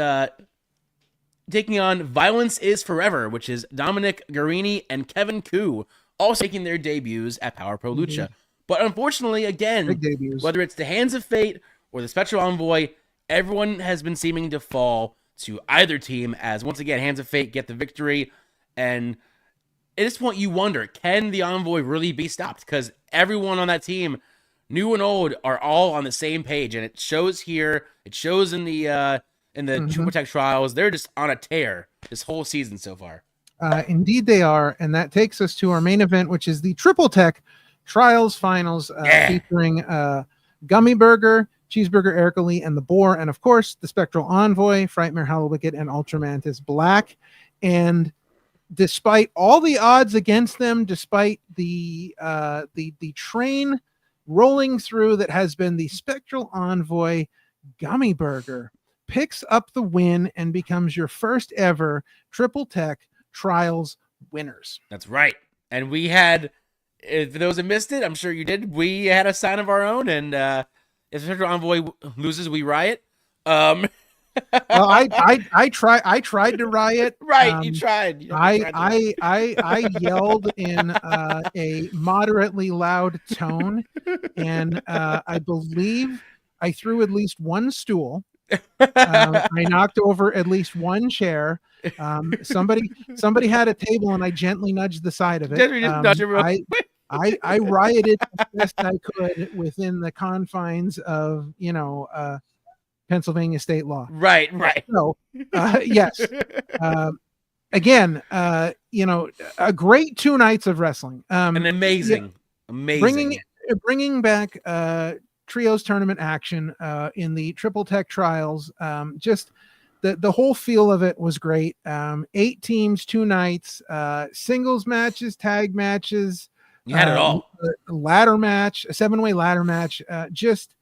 taking on Violence is Forever, which is Dominic Garini and Kevin Koo, all making their debuts at Power Pro Lucha. But unfortunately, again, whether it's the Hands of Fate or the Spectral Envoy, everyone has been seeming to fall to either team, as once again, Hands of Fate get the victory. And at this point, you wonder, can the Envoy really be stopped? Because everyone on that team, new and old, are all on the same page. And it shows here, it shows in the Triple Tech Trials. They're just on a tear this whole season so far. Indeed they are. And that takes us to our main event, which is the Triple Tech Trials Finals, featuring Gummy Burger, Cheeseburger Erica Lee, and the Boar, and of course the Spectral Envoy, Frightmare Hallowicked, and Ultramantis Black. And despite all the odds against them, despite the train rolling through that has been the Spectral Envoy, Gummy Burger picks up the win and becomes your first ever Triple Tech Trials winners. That's right. And we had, for those that missed it, I'm sure you did, we had a sign of our own, and if Spectral Envoy loses, we riot. Well, I tried to riot. Right, you tried. I yelled in a moderately loud tone, and I believe I threw at least one stool. I knocked over at least one chair. Somebody had a table, and I gently nudged the side of it. I rioted as best I could within the confines of Pennsylvania state law. Right. So, yes. Again, a great 2 nights of wrestling. An amazing. Bringing back trios tournament action in the Triple Tech Trials. Just the whole feel of it was great. 8 teams, 2 nights, singles matches, tag matches. You had it all. A ladder match, a 7-way ladder match. Just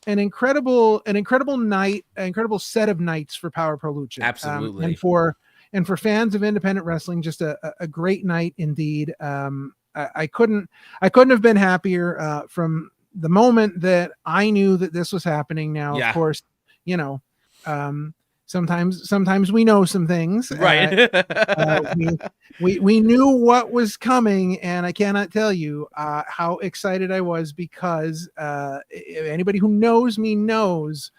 an incredible night, an incredible set of nights for Power Pro Lucha. Absolutely. And for fans of independent wrestling, just a great night indeed. I couldn't have been happier from the moment that I knew that this was happening. Now, Of course, sometimes we know some things, right? We knew what was coming, and I cannot tell you how excited I was, because anybody who knows me knows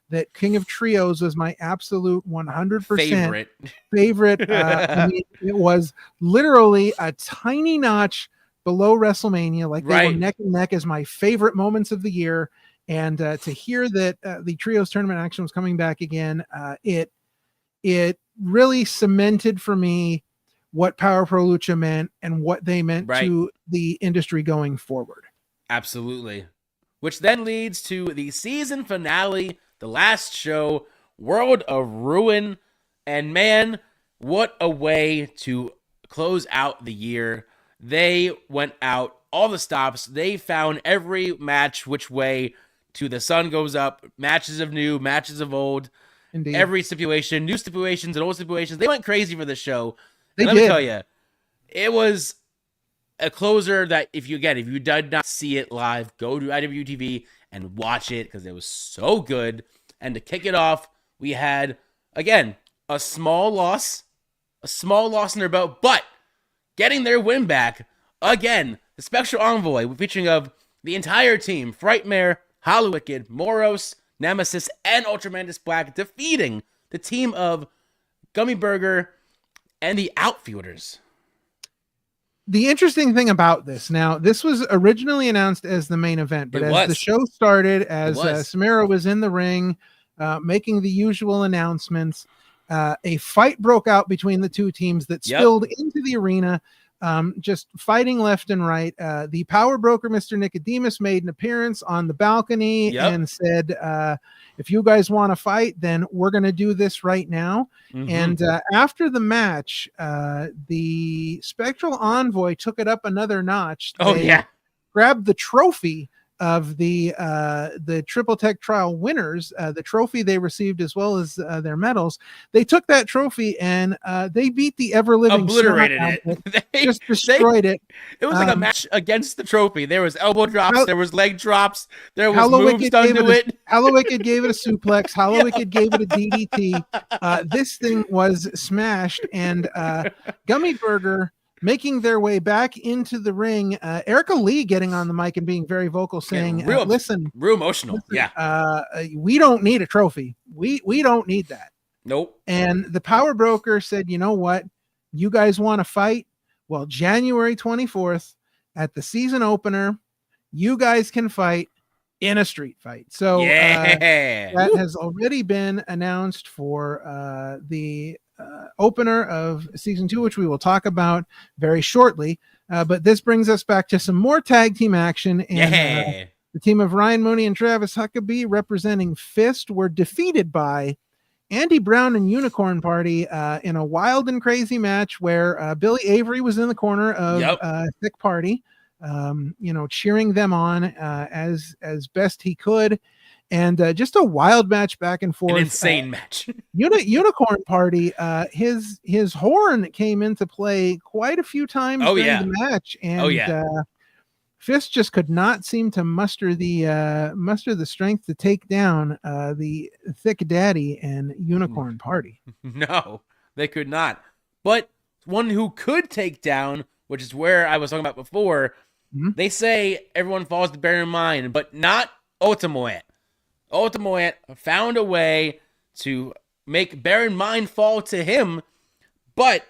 that King of Trios was my absolute 100% favorite. It was literally a tiny notch below WrestleMania. Like, they were neck and neck as my favorite moments of the year. And to hear that the Trios tournament action was coming back again, it really cemented for me what Power Pro Lucha meant and what they meant to the industry going forward. Absolutely. Which then leads to the season finale, the last show, World of Ruin. And man, what a way to close out the year. They went out all the stops. They found every match which way to the sun goes up. Matches of new, matches of old. Indeed. Every stipulation, new stipulations and old stipulations. They went crazy for the show. Let me tell you, it was a closer that if you did not see it live, go to IWTV and watch it, because it was so good. And to kick it off, we had, again, a small loss in their belt, but getting their win back again. The Spectral Envoy, featuring of the entire team, Frightmare, Hollowicked, Moros, Nemesis, and Ultramantis Black, defeating the team of Gummy Burger and the Outfielders. The interesting thing about this, now, this was originally announced as the main event, but as the show started, as Samara was in the ring, making the usual announcements, a fight broke out between the two teams that spilled into the arena, just fighting left and right. The power broker, Mr. Nicodemus, made an appearance on the balcony and said, if you guys want to fight, then we're going to do this right now. Mm-hmm. And after the match, the Spectral Envoy took it up another notch. They grabbed the trophy of the Triple Tech Trial winners, the trophy they received as well as their medals. They took that trophy and they beat the ever-living, obliterated it. Just destroyed it. It was like a match against the trophy. There was elbow drops, there was leg drops, there was moves done to it. Hollowicked gave it a suplex. Hollowicked gave it a DDT. This thing was smashed, and Gummy Burger making their way back into the ring. Erica Lee getting on the mic and being very vocal, saying, listen, real emotional. We don't need a trophy. We don't need that. Nope. And the power broker said, you know what? You guys want to fight? Well, January 24th at the season opener, you guys can fight in a street fight. So that has already been announced for the opener of season 2, which we will talk about very shortly. But this brings us back to some more tag team action. And the team of Ryan Mooney and Travis Huckabee, representing Fist, were defeated by Andy Brown and Unicorn Party in a wild and crazy match where Billy Avery was in the corner of Thick Party, cheering them on as best he could. and just a wild match back and forth. An insane match. Unicorn Party, his horn came into play quite a few times during the match, and Fist just could not seem to muster the strength to take down the Thick Daddy and Unicorn Party. No, they could not. But one who could take down, which is where I was talking about before, they say everyone falls to bear in mind, but not Ultimo Ant. Ultimo Ant found a way to make Bear in Mind fall to him, but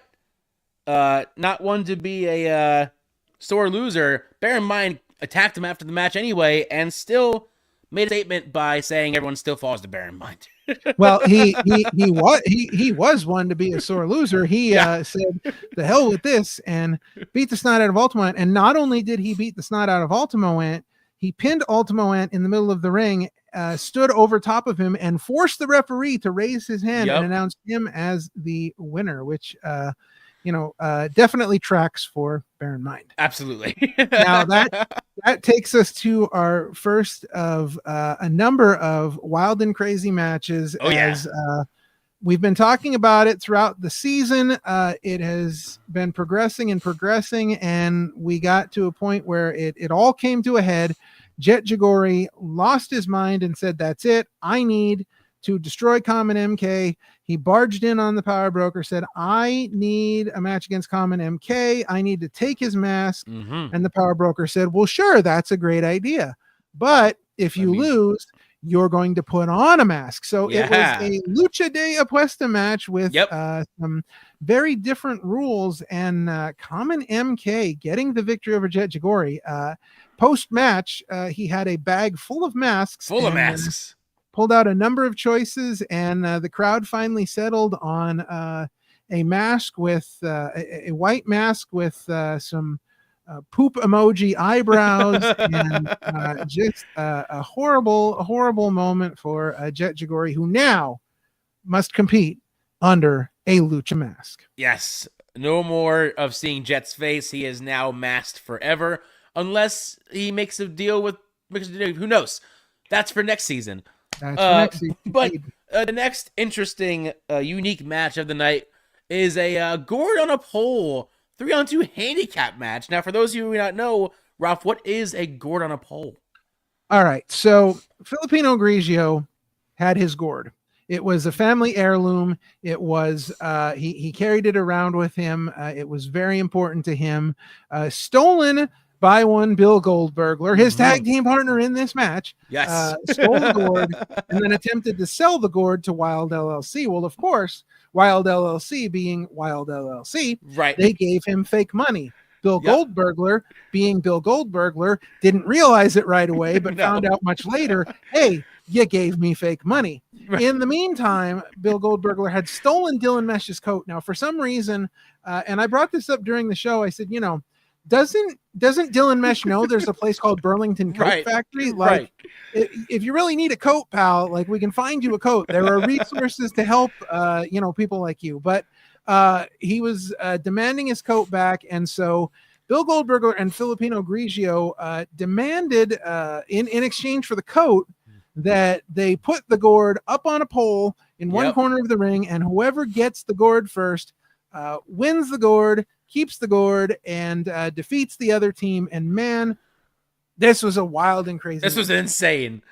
not one to be a sore loser. Bear in Mind attacked him after the match anyway, and still made a statement by saying everyone still falls to Bear in Mind. Well, he was one to be a sore loser. He said, "The hell with this," and beat the snot out of Ultimo Ant. And not only did he beat the snot out of Ultimo Ant, he pinned Ultimo Ant in the middle of the ring, stood over top of him, and forced the referee to raise his hand and announce him as the winner, which definitely tracks for Bear in Mind. Absolutely. Now that takes us to our first of a number of wild and crazy matches. We've been talking about it throughout the season. It has been progressing, and we got to a point where it all came to a head. Jet Jagori lost his mind and said, "That's it. I need to destroy Common MK." He barged in on the Power Broker, said, "I need a match against Common MK. I need to take his mask." And the Power Broker said, "Well, sure, that's a great idea. But if you lose, you're going to put on a mask." So it was a Lucha de Apuesta match with some very different rules, and Common MK getting the victory over Jet Jagori. Post-match, he had a bag full of masks. Pulled out a number of choices, and the crowd finally settled on a mask with a white mask with some poop emoji eyebrows, and just a horrible moment for Jet Jagori, who now must compete under a lucha mask. Yes, no more of seeing Jet's face. He is now masked forever, unless he makes a deal with who knows. That's for next season. But the next interesting, unique match of the night is a gourd on a pole 3-on-2 handicap match. Now, for those of you who do not know, Ralph, what is a gourd on a pole? All right, so Filipino Grigio had his gourd. It was a family heirloom. It was he carried it around with him. It was very important to him. Stolen by one Bill Goldbergler, his tag team partner in this match. Yes. Stole the gourd and then attempted to sell the gourd to Wild LLC. Well, of course, Wild LLC being Wild LLC, right? They gave him fake money. Bill Goldbergler, being Bill Goldbergler, didn't realize it right away, but found out much later, hey, you gave me fake money. Right. In the meantime, Bill Goldbergler had stolen Dylan Mesh's coat. Now, for some reason, and I brought this up during the show, I said, doesn't Dylan Mesh know there's a place called Burlington Coat Factory? Like, if you really need a coat, pal, like, we can find you a coat. There are resources to help, people like you. But he was demanding his coat back, and so Bill Goldberger and Filipino Grigio demanded, in exchange for the coat, that they put the gourd up on a pole in one corner of the ring, and whoever gets the gourd first wins the gourd, keeps the gourd, and defeats the other team. And man, this was a wild and crazy. This was insane.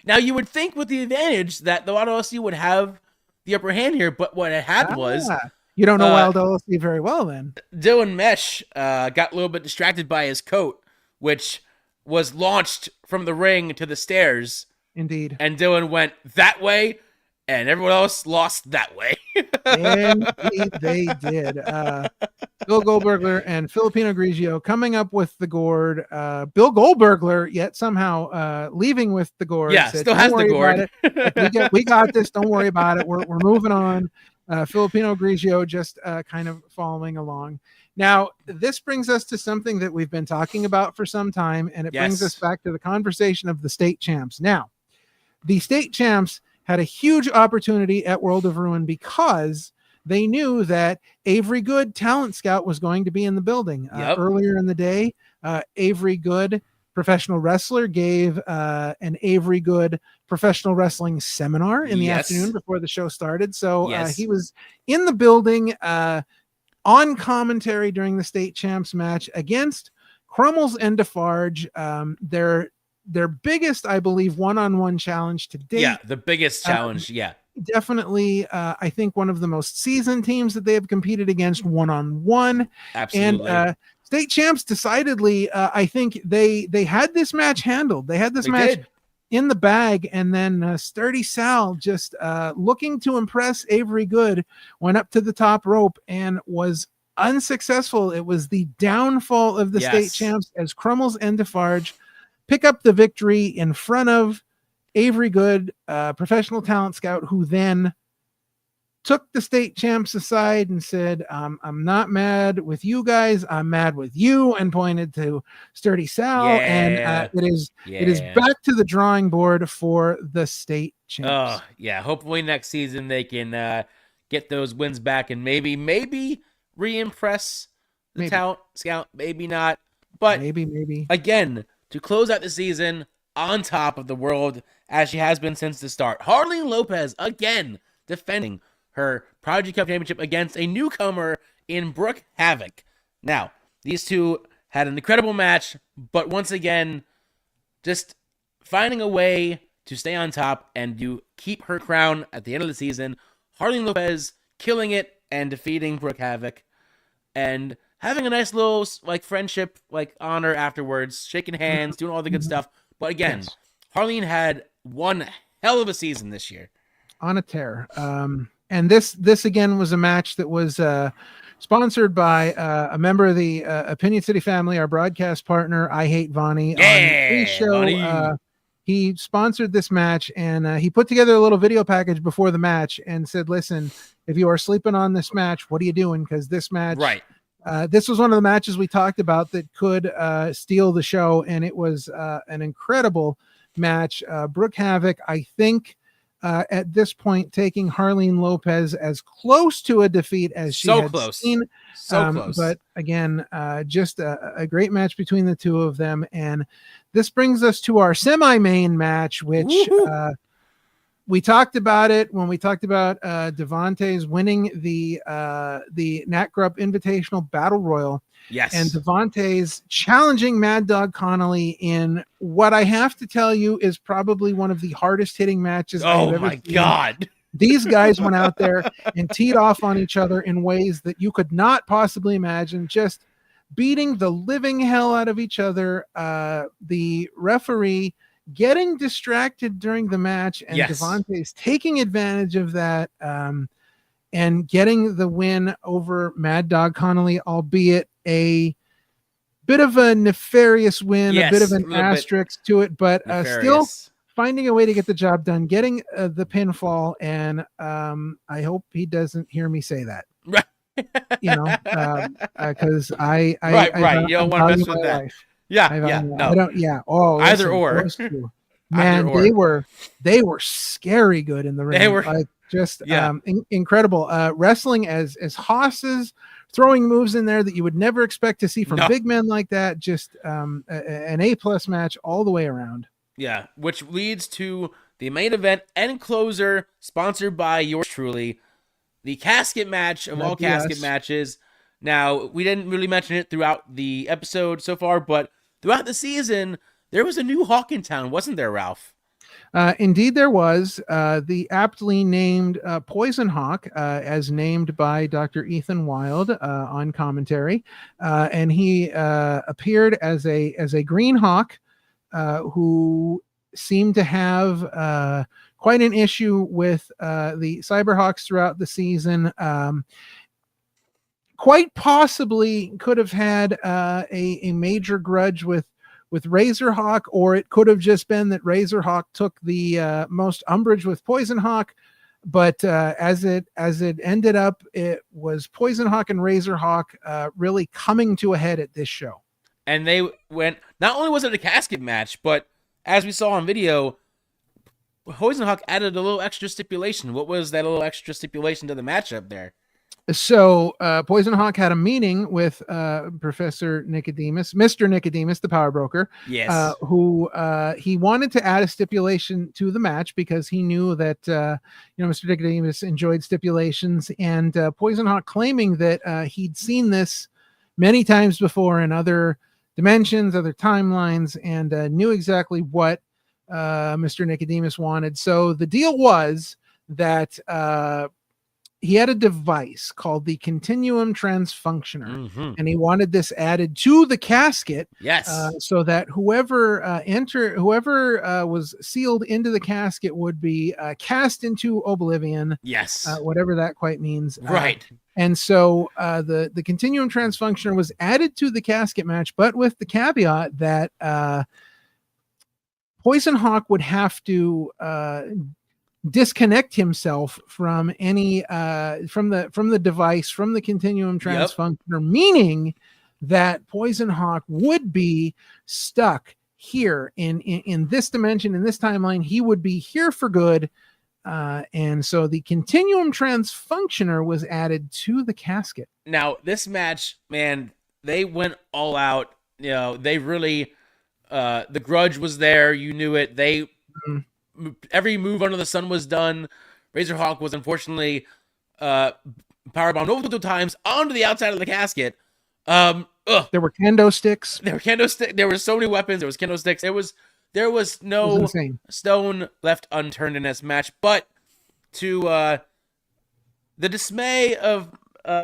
Now, you would think with the advantage that the Wild LLC would have the upper hand here, but what it had was... You don't know Wild LLC very well, then. Dylan Mesh got a little bit distracted by his coat, which was launched from the ring to the stairs. Indeed. And Dylan went that way, and everyone else lost that way. Indeed, they did. Bill Goldbergler and Filipino Grigio coming up with the gourd. Bill Goldbergler yet somehow leaving with the gourd. Yeah, said, still has the gourd. We got this. Don't worry about it. We're moving on. Filipino Grigio just kind of following along. Now, this brings us to something that we've been talking about for some time, and it brings us back to the conversation of the state champs. Now, the state champs had a huge opportunity at World of Ruin because they knew that Avery Good, talent scout, was going to be in the building. Earlier in the day, Avery Good professional wrestler, gave an Avery Good professional wrestling seminar in the afternoon before the show started. So he was in the building on commentary during the state champs match against Crummels and Defarge. Their biggest, I believe, one-on-one challenge to date. Yeah, the biggest challenge. Definitely, I think one of the most seasoned teams that they have competed against one-on-one. Absolutely. And state champs, decidedly, I think they had this match handled. They had this match in the bag, and then Sturdy Sal, just looking to impress Avery Good, went up to the top rope and was unsuccessful. It was the downfall of the state champs as Crummels and Defarge pick up the victory in front of Avery Good, professional talent scout, who then took the state champs aside and said, I'm not mad with you guys, I'm mad with you, and pointed to Sturdy Sal. And it is back to the drawing board for the state champs. Hopefully next season they can get those wins back and maybe re-impress the talent scout, maybe not. But maybe. Again, to close out the season on top of the world, as she has been since the start, Harleen Lopez again defending her Prodigy Cup championship against a newcomer in Brooke Havoc. Now, these two had an incredible match, but once again, just finding a way to stay on top and to keep her crown at the end of the season. Harleen Lopez killing it and defeating Brooke Havoc, and having a nice little friendship honor afterwards, shaking hands, doing all the good stuff. But again, Harleen had one hell of a season this year. On a tear. And this again was a match that was sponsored by a member of the Opinion City family, our broadcast partner, I Hate Vonnie. On his show, he sponsored this match, and he put together a little video package before the match and said, listen, if you are sleeping on this match, what are you doing? Because this match, this was one of the matches we talked about that could steal the show, and it was an incredible match. Brooke Havoc, I think, at this point, taking Harleen Lopez as close to a defeat as she had seen. So close. But again, just a great match between the two of them. And this brings us to our semi-main match, which we talked about it when we talked about Devontae's winning the Nat Grubb Invitational Battle Royal. Yes. And Devontae's challenging Mad Dog Connolly in what I have to tell you is probably one of the hardest hitting matches I've ever seen. God. These guys went out there and teed off on each other in ways that you could not possibly imagine, just beating the living hell out of each other. The referee getting distracted during the match, and Devontae's taking advantage of that and getting the win over Mad Dog Connolly, albeit a bit of a nefarious win, a bit of an asterisk to it, but still finding a way to get the job done, getting the pinfall. And I hope he doesn't hear me say that. Right. Because I you don't want to mess with that. Life. No. I don't. Yeah. Oh, either or. Man, they were scary good in the ring. They were just incredible. Wrestling as Haas's, throwing moves in there that you would never expect to see from big men like that. Just an A+ match all the way around. Yeah, which leads to the main event and closer, sponsored by yours truly, the casket match of all casket matches. Now, we didn't really mention it throughout the episode so far, but throughout the season, there was a new Hawk in town, wasn't there, Ralph? Indeed, there was. The aptly named Poison Hawk, as named by Dr. Ethan Wild on commentary, and he appeared as a green hawk who seemed to have quite an issue with the Cyberhawks throughout the season. Quite possibly could have had a major grudge with Razorhawk, or it could have just been that Razorhawk took the most umbrage with Poison Hawk. But as it ended up, it was Poison Hawk and Razorhawk really coming to a head at this show. And they went, not only was it a casket match, but as we saw on video, Poison Hawk added a little extra stipulation. What was that little extra stipulation to the matchup there? So Poison Hawk had a meeting with Professor Nicodemus, Mr. Nicodemus, the power broker, Yes. who he wanted to add a stipulation to the match because he knew that Mr. Nicodemus enjoyed stipulations, and Poison Hawk claiming that he'd seen this many times before in other dimensions, other timelines, and knew exactly what Mr. Nicodemus wanted. So the deal was that he had a device called the Continuum Transfunctioner, and he wanted this added to the casket. Yes. So that whoever was sealed into the casket would be cast into oblivion. Yes. Whatever that quite means. Right. And so the Continuum Transfunctioner was added to the casket match, but with the caveat that Poison Hawk would have to disconnect himself from any from the device, from the Continuum Transfunctioner, meaning that Poison Hawk would be stuck here in this dimension, in this timeline. He would be here for good, and so the Continuum Transfunctioner was added to the casket. Now this match, man, they went all out. They really the grudge was there. You knew it. They every move under the sun was done. Razorhawk was unfortunately powerbombed multiple times onto the outside of the casket. There were kendo sticks. There were so many weapons. There was kendo sticks. There was no stone left unturned in this match. But to the dismay of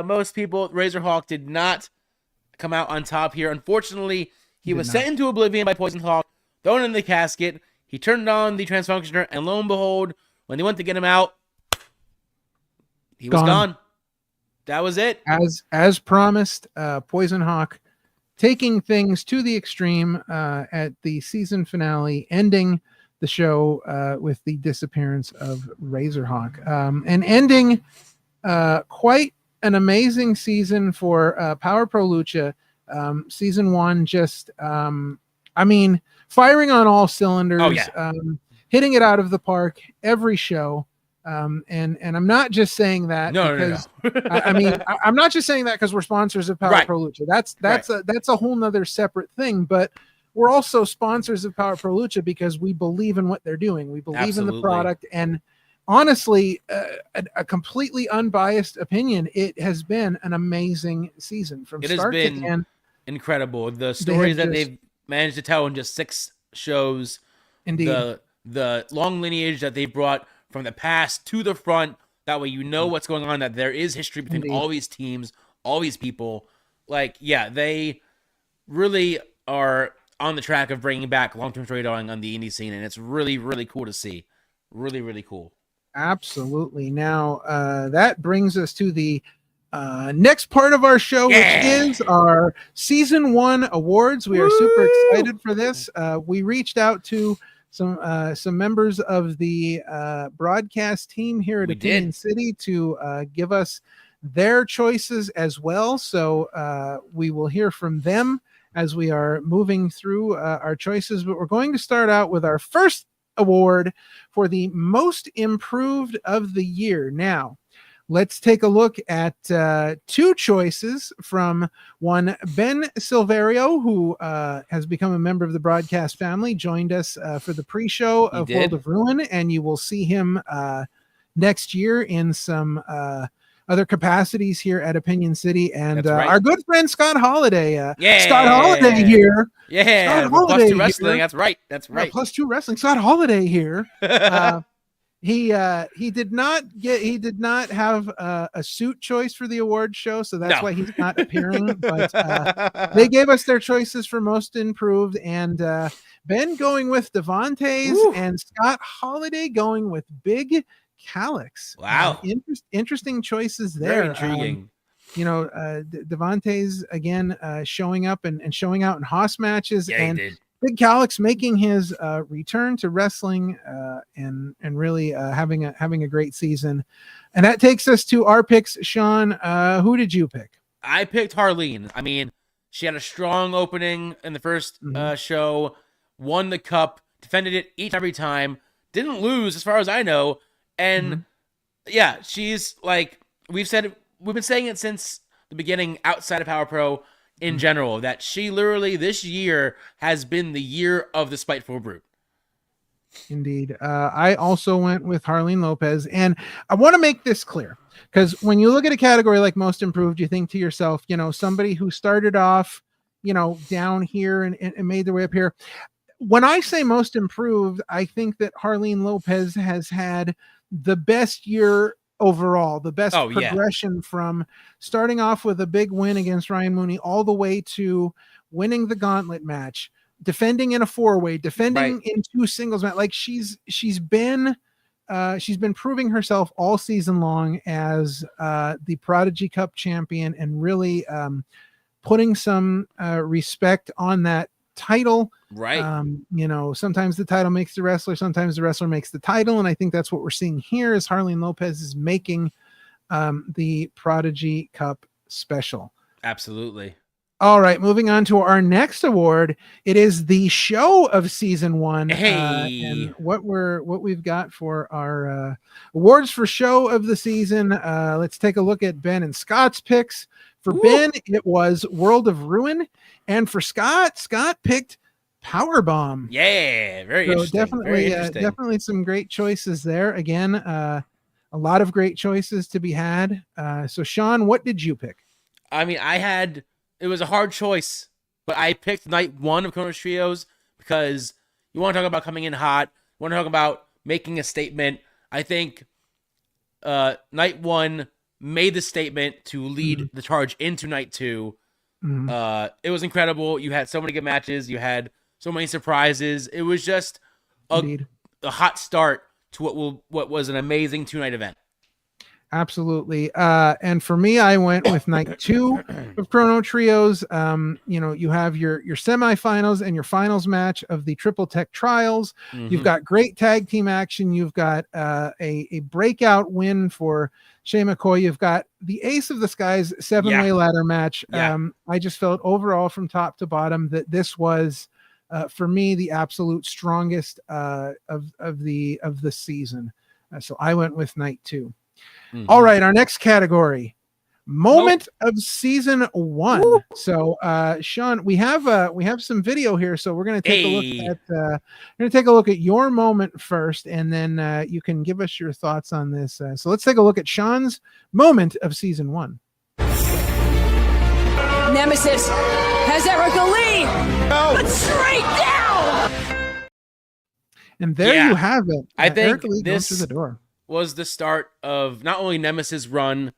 most people, Razorhawk did not come out on top here. Unfortunately, he was sent into oblivion by Poison Hawk, thrown in the casket. He turned on the Transfunctioner, and lo and behold, when they went to get him out, he was gone. That was it. As promised, Poison Hawk taking things to the extreme at the season finale, ending the show with the disappearance of Razorhawk, and ending quite an amazing season for Power Pro Lucha. Season 1, just firing on all cylinders, hitting it out of the park every show. And I'm not just saying that because I'm not just saying that because we're sponsors of Power Pro Lucha. That's a whole nother separate thing, but we're also sponsors of Power Pro Lucha because we believe in what they're doing. We believe in the product, and honestly, a completely unbiased opinion, it has been an amazing season from start to end. Incredible. The stories that they've managed to tell in just 6 shows. Indeed. The long lineage that they brought from the past to the front. That way you know what's going on, that there is history between all these teams, all these people. They really are on the track of bringing back long-term storytelling on the indie scene, and it's really, really cool to see. Really, really cool. Absolutely. Now, that brings us to the next part of our show, which is our Season 1 awards. We are super excited for this. We reached out to some members of the broadcast team here at Opinion City to give us their choices as well. So we will hear from them as we are moving through our choices. But we're going to start out with our first award for the most improved of the year. Now, let's take a look at 2 choices from one. Ben Silverio, who has become a member of the broadcast family, joined us for the pre-show of World of Ruin, and you will see him next year in some other capacities here at Opinion City. And our good friend Scott Holiday. Scott Holiday here. Yeah, Plus 2 Wrestling. That's right. Plus 2 Wrestling. Scott Holiday here. He did not have a suit choice for the award show, so that's why he's not appearing. But they gave us their choices for most improved, and Ben going with Devontae's and Scott Holiday going with Big Calix. Wow, interesting choices there. Very intriguing. Devontae's again showing up and showing out in Haas matches, and he did. Big Calix making his return to wrestling and really having a great season. And that takes us to our picks. Sean, who did you pick? I picked Harleen. I mean, she had a strong opening in the first show, won the cup, defended it each and every time, didn't lose as far as I know. And she's like we've said we've been saying it since the beginning outside of Power Pro in general, that she literally this year has been the year of the Spiteful Brute. Indeed. I also went with Harleen Lopez, and I want to make this clear, because when you look at a category like most improved, you think to yourself, somebody who started off, down here and made their way up here. When I say most improved, I think that Harleen Lopez has had the best year overall, the best progression from starting off with a big win against Ryan Mooney all the way to winning the gauntlet match, defending in a 4-way, defending in 2 singles match. Like she's been proving herself all season long as the Prodigy Cup champion, and really putting some respect on that title. Sometimes the title makes the wrestler, sometimes the wrestler makes the title, and I think that's what we're seeing here is Harleen Lopez is making the Prodigy Cup special. Absolutely. All right, moving on to our next award. It is the show of season 1. And what we've got for our awards for show of the season. Let's take a look at Ben and Scott's picks. For Ben, it was World of Ruin, and for Scott picked Powerbomb. Yeah, very interesting. Definitely some great choices there. Again, a lot of great choices to be had. So Sean, what did you pick? I mean, it was a hard choice, but I picked night 1 of Kronos Trios because you want to talk about coming in hot. You want to talk about making a statement. I think night 1 made the statement to lead the charge into night 2. It was incredible. You had so many good matches. You had so many surprises. It was just a hot start to what was an amazing 2-night event. Absolutely. And for me, I went with night 2 of Chrono Trios. You have your semifinals and your finals match of the Triple Tech Trials. You've got great tag team action. You've got a breakout win for Shay McCoy. You've got the Ace of the Skies 7-way ladder match. I just felt overall from top to bottom that this was, for me, the absolute strongest of the season. So I went with night 2. All right, our next category, moment of season 1. Woo. So, Sean, we have some video here, so we're going to take a look at your moment first, and then you can give us your thoughts on this. So let's take a look at Sean's moment of season 1. Nemesis has Erica Lee, but straight down. And there you have it. I think Erica Lee this goes through the door. Was the start of not only Nemesis' run,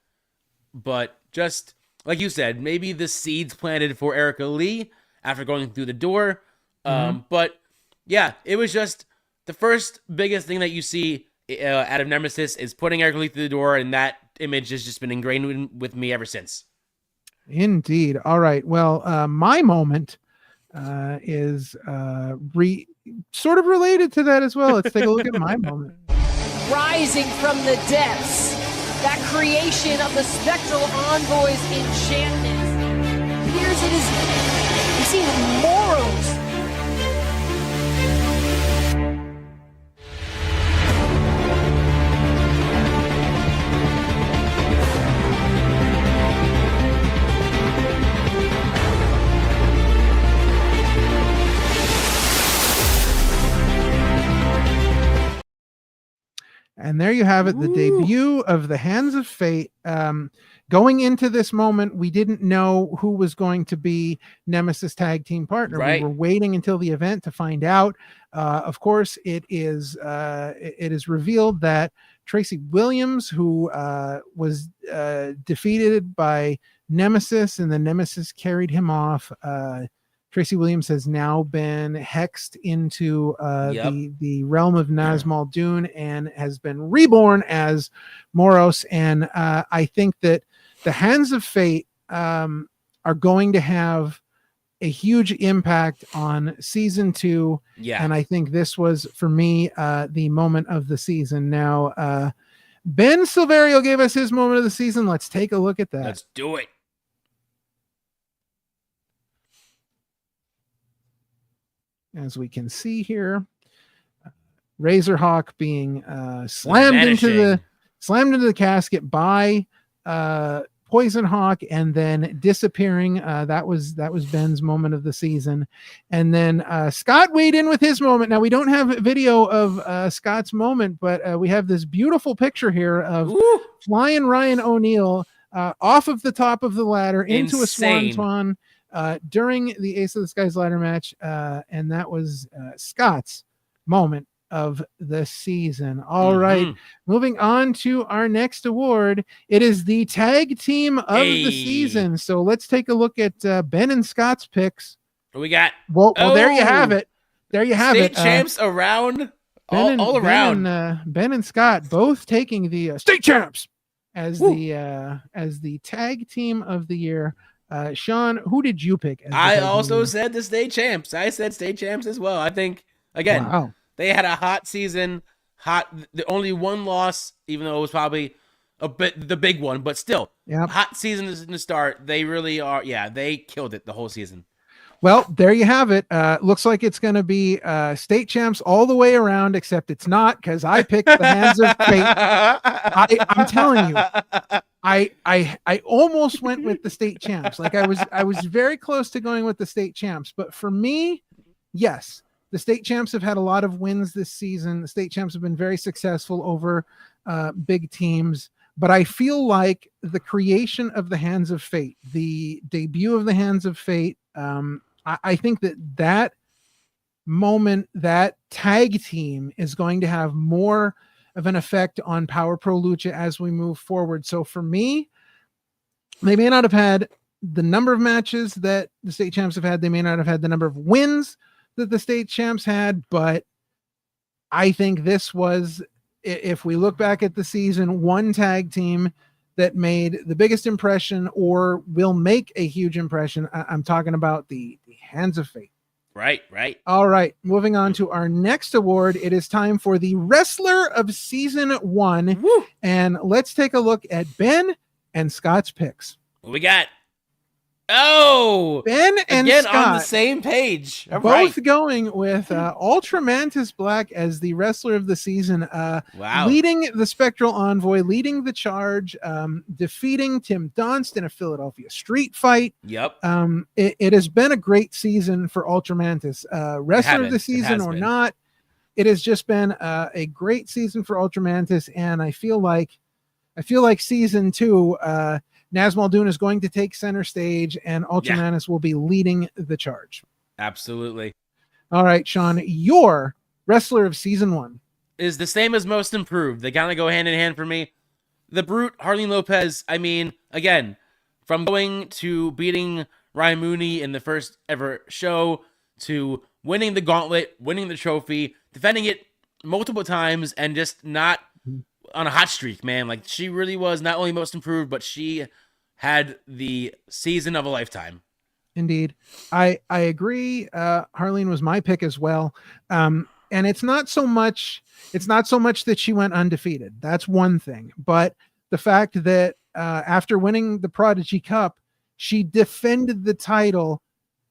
but just like you said, maybe the seeds planted for Erica Lee after going through the door. But yeah, it was just the first biggest thing that you see out of Nemesis is putting Erica Lee through the door, and that image has just been ingrained with me ever since. Indeed. All right. Well, my moment is sort of related to that as well. Let's take a look at my moment. Rising from the depths, that creation of the Spectral Envoy's enchantment. Here's it is. You see Moros. And there you have it, the debut of the Hands of Fate. Going into this moment, we didn't know who was going to be Nemesis tag team partner. Right. We were waiting until the event to find out. Of course, it is revealed that Tracy Williams, who was defeated by Nemesis, and then Nemesis carried him off. Tracy Williams has now been hexed into the realm of Nazmul Dune and has been reborn as Moros. And I think that the Hands of Fate are going to have a huge impact on season 2. Yeah. And I think this was, for me, the moment of the season. Now, Ben Silverio gave us his moment of the season. Let's take a look at that. Let's do it. As we can see here, Razorhawk being slammed into the casket by Poison Hawk and then disappearing. That was Ben's moment of the season. And then Scott weighed in with his moment. Now we don't have video of Scott's moment, but we have this beautiful picture here of flying Ryan O'Neal off of the top of the ladder into Insane. a swan during the Ace of the Skies ladder match. And that was Scott's moment of the season. All right, moving on to our next award. It is the tag team of the season. So let's take a look at Ben and Scott's picks. What we got? Well, there you have it. There you have State it. champs around, all around. Ben and Scott both taking the state champs as the tag team of the year. Sean, who did you pick? I also said the state champs. I said state champs as well. I think again. Wow. They had a hot season, the only one loss, even though it was probably a bit the big one, but still, hot season is in the start. They really are. Yeah, they killed it the whole season. Well, there you have it. Looks like it's going to be state champs all the way around, except it's not because I picked the Hands of Fate. I'm telling you, I almost went with the state champs. Like I was very close to going with the state champs, but for me, yes. The state champs have had a lot of wins this season. The state champs have been very successful over big teams. But I feel like the creation of the Hands of Fate, the debut of the Hands of Fate, I think that moment, that tag team is going to have more of an effect on Power Pro Lucha as we move forward. So for me, they may not have had the number of matches that the state champs have had. They may not have had the number of wins that the state champs had, but I think this was, if we look back at the season, one tag team that made the biggest impression or will make a huge impression. I'm talking about the Hands of Fate. Right. All right, moving on to our next award. It is time for the Wrestler of Season 1. Woo. And let's take a look at Ben and Scott's picks. What we got? Oh, Ben and again Scott on the same page. All both right. going with Ultra Mantis Black as the Wrestler of the Season. Wow. Leading the Spectral Envoy, leading the charge, defeating Tim Donst in a Philadelphia street fight. Yep. It has been a great season for Ultra Mantis. Wrestler of the Season or not, it has just been a great season for Ultra Mantis, and I feel like season 2, Naz Muldoon is going to take center stage and Ultra Mantis will be leading the charge. Absolutely. All right, Sean, your Wrestler of Season 1 is the same as Most Improved. They kind of go hand in hand for me. The Brute, Harleen Lopez, I mean, again, from going to beating Ryan Mooney in the first ever show to winning the gauntlet, winning the trophy, defending it multiple times, and just not on a hot streak, man. Like, she really was not only Most Improved, but she had the season of a lifetime. Indeed. I agree. Harleen was my pick as well. And it's not so much that she went undefeated. That's one thing. But the fact that after winning the Prodigy Cup, she defended the title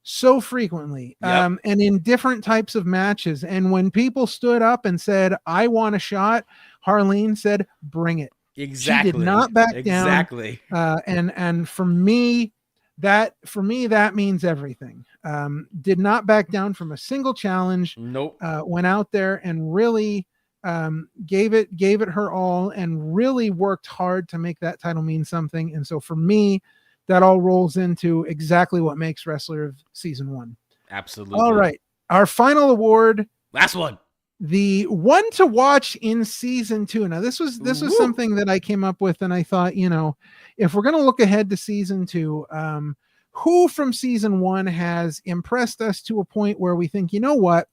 so frequently, and in different types of matches. And when people stood up and said, I want a shot, Harleen said, bring it. Exactly. She did not back down. Exactly. And for me, that means everything. Did not back down from a single challenge. Nope. Went out there and really gave it her all and really worked hard to make that title mean something. And so for me, that all rolls into exactly what makes Wrestler of Season 1. Absolutely. All right. Our final award. Last one. The one to watch in Season 2. Now, this was something that I came up with, and I thought, if we're going to look ahead to Season 2, who from Season 1 has impressed us to a point where we think, you know what,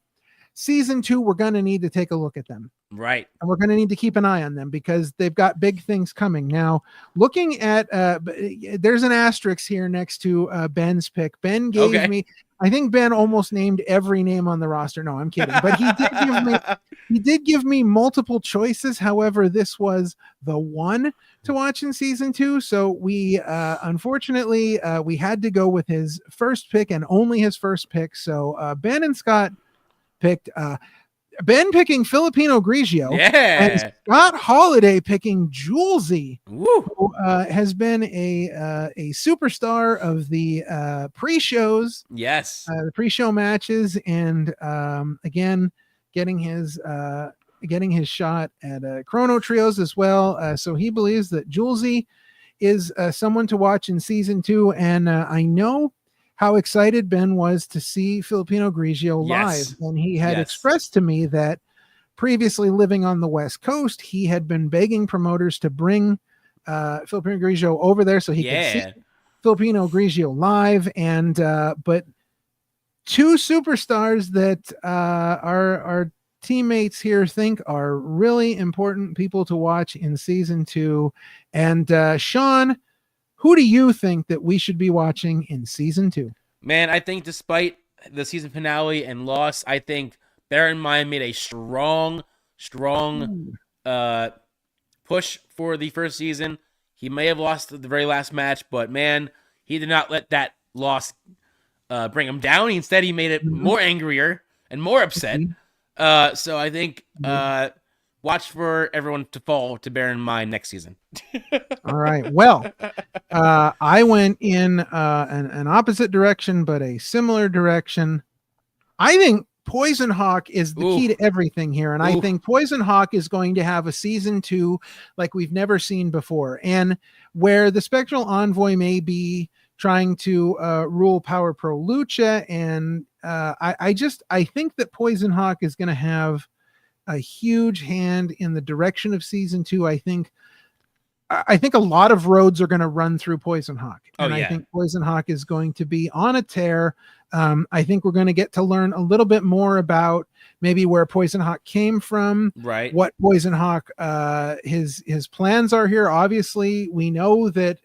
Season 2, we're going to need to take a look at them. Right. And we're going to need to keep an eye on them because they've got big things coming. Now, looking at, there's an asterisk here next to Ben's pick. Ben gave me, I think Ben almost named every name on the roster. No, I'm kidding. But he did give me multiple choices. However, this was the one to watch in Season 2. So we, unfortunately, we had to go with his first pick and only his first pick. So Ben and Scott picked Ben picking Filipino Grigio. Yeah. And Scott Holiday picking Julesy, Woo. who has been a superstar of the pre-shows, Yes. the pre-show matches, and again getting his shot at Chrono Trios as well. So he believes that Julesy is someone to watch in season 2, and I know how excited Ben was to see Filipino Grigio Yes. live, and he had Yes. expressed to me that previously living on the West Coast, he had been begging promoters to bring Filipino Grigio over there so he could see Filipino Grigio live, and but two superstars that our teammates here think are really important people to watch in season 2. And Sean, who do you think that we should be watching in season 2? Man, I think despite the season finale and loss, I think Baron Mind made a strong push for the first season. He may have lost the very last match, but man, he did not let that loss bring him down. Instead, he made it more angrier and more upset. So I think watch for everyone to fall to Baron Mind next season. All right. Well, I went in an opposite direction, but a similar direction. I think Poison Hawk is the key to everything here. And I think Poison Hawk is going to have a season 2 like we've never seen before. And where the Spectral Envoy may be trying to rule Power Pro Lucha. And I think that Poison Hawk is going to have a huge hand in the direction of season 2. I think a lot of roads are going to run through Poison Hawk. And I think Poison Hawk is going to be on a tear. I think we're going to get to learn a little bit more about maybe where Poison Hawk came from, right? What Poison Hawk, his plans are here. Obviously, we know that,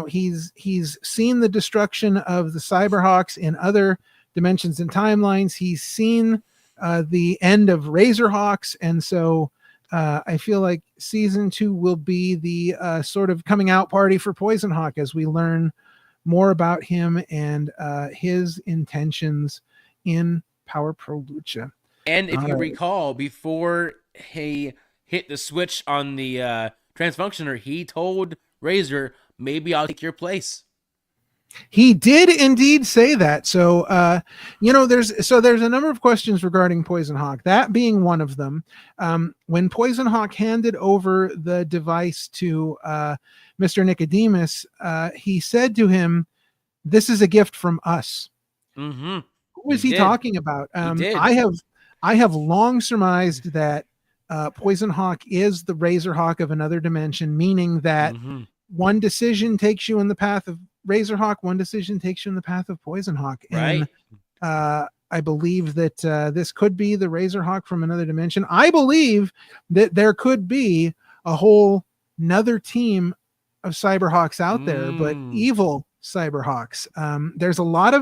he's seen the destruction of the Cyberhawks in other dimensions and timelines. He's seen the end of Razorhawks. And so I feel like season 2 will be the sort of coming out party for Poison Hawk as we learn more about him and his intentions in Power Pro Lucha. And if you recall, before he hit the switch on the Transfunctioner, he told Razor, maybe I'll take your place. He did indeed say that. So, there's a number of questions regarding Poison Hawk, that being one of them. When Poison Hawk handed over the device to Mr. Nicodemus, he said to him, "This is a gift from us." Mm-hmm. Who was he talking about? I have long surmised that Poison Hawk is the Razorhawk of another dimension, meaning that one decision takes you in the path of Razorhawk, one decision takes you in the path of Poison Hawk. And I believe that this could be the Razorhawk from another dimension. I believe that there could be a whole another team of Cyberhawks out there, but evil Cyberhawks. There's a lot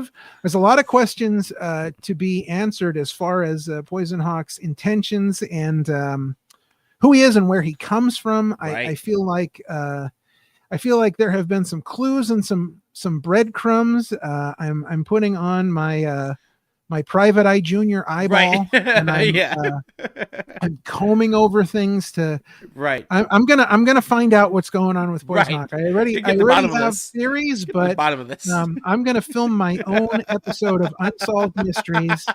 of questions to be answered as far as Poison Hawk's intentions and who he is and where he comes from. I feel like there have been some clues and some breadcrumbs. I'm putting on my my Private Eye Junior eyeball, and I'm combing over things to. I'm gonna find out what's going on with Poison Hawk. I already have theories, but I'm gonna film my own episode of Unsolved Mysteries.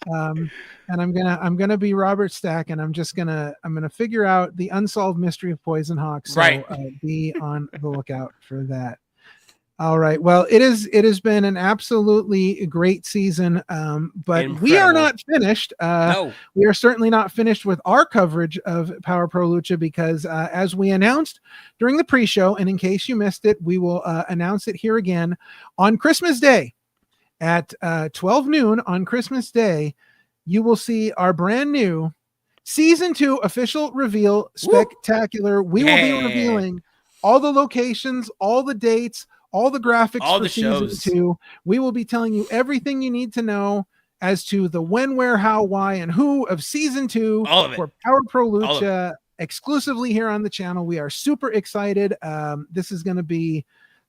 And I'm gonna be Robert Stack, and I'm gonna figure out the unsolved mystery of Poison Hawk. So be on the lookout for that. All right. Well, it has been an absolutely great season, but we are not finished. No. We are certainly not finished with our coverage of Power Pro Lucha because, as we announced during the pre-show, and in case you missed it, we will announce it here again on Christmas Day at 12 noon on Christmas Day. You will see our brand new season 2 official reveal spectacular. We will be revealing all the locations, all the dates, all the graphics all for the season shows. 2. We will be telling you everything you need to know as to the when, where, how, why, and who of season 2 for Power Pro Lucha exclusively here on the channel. We are super excited. This is going to be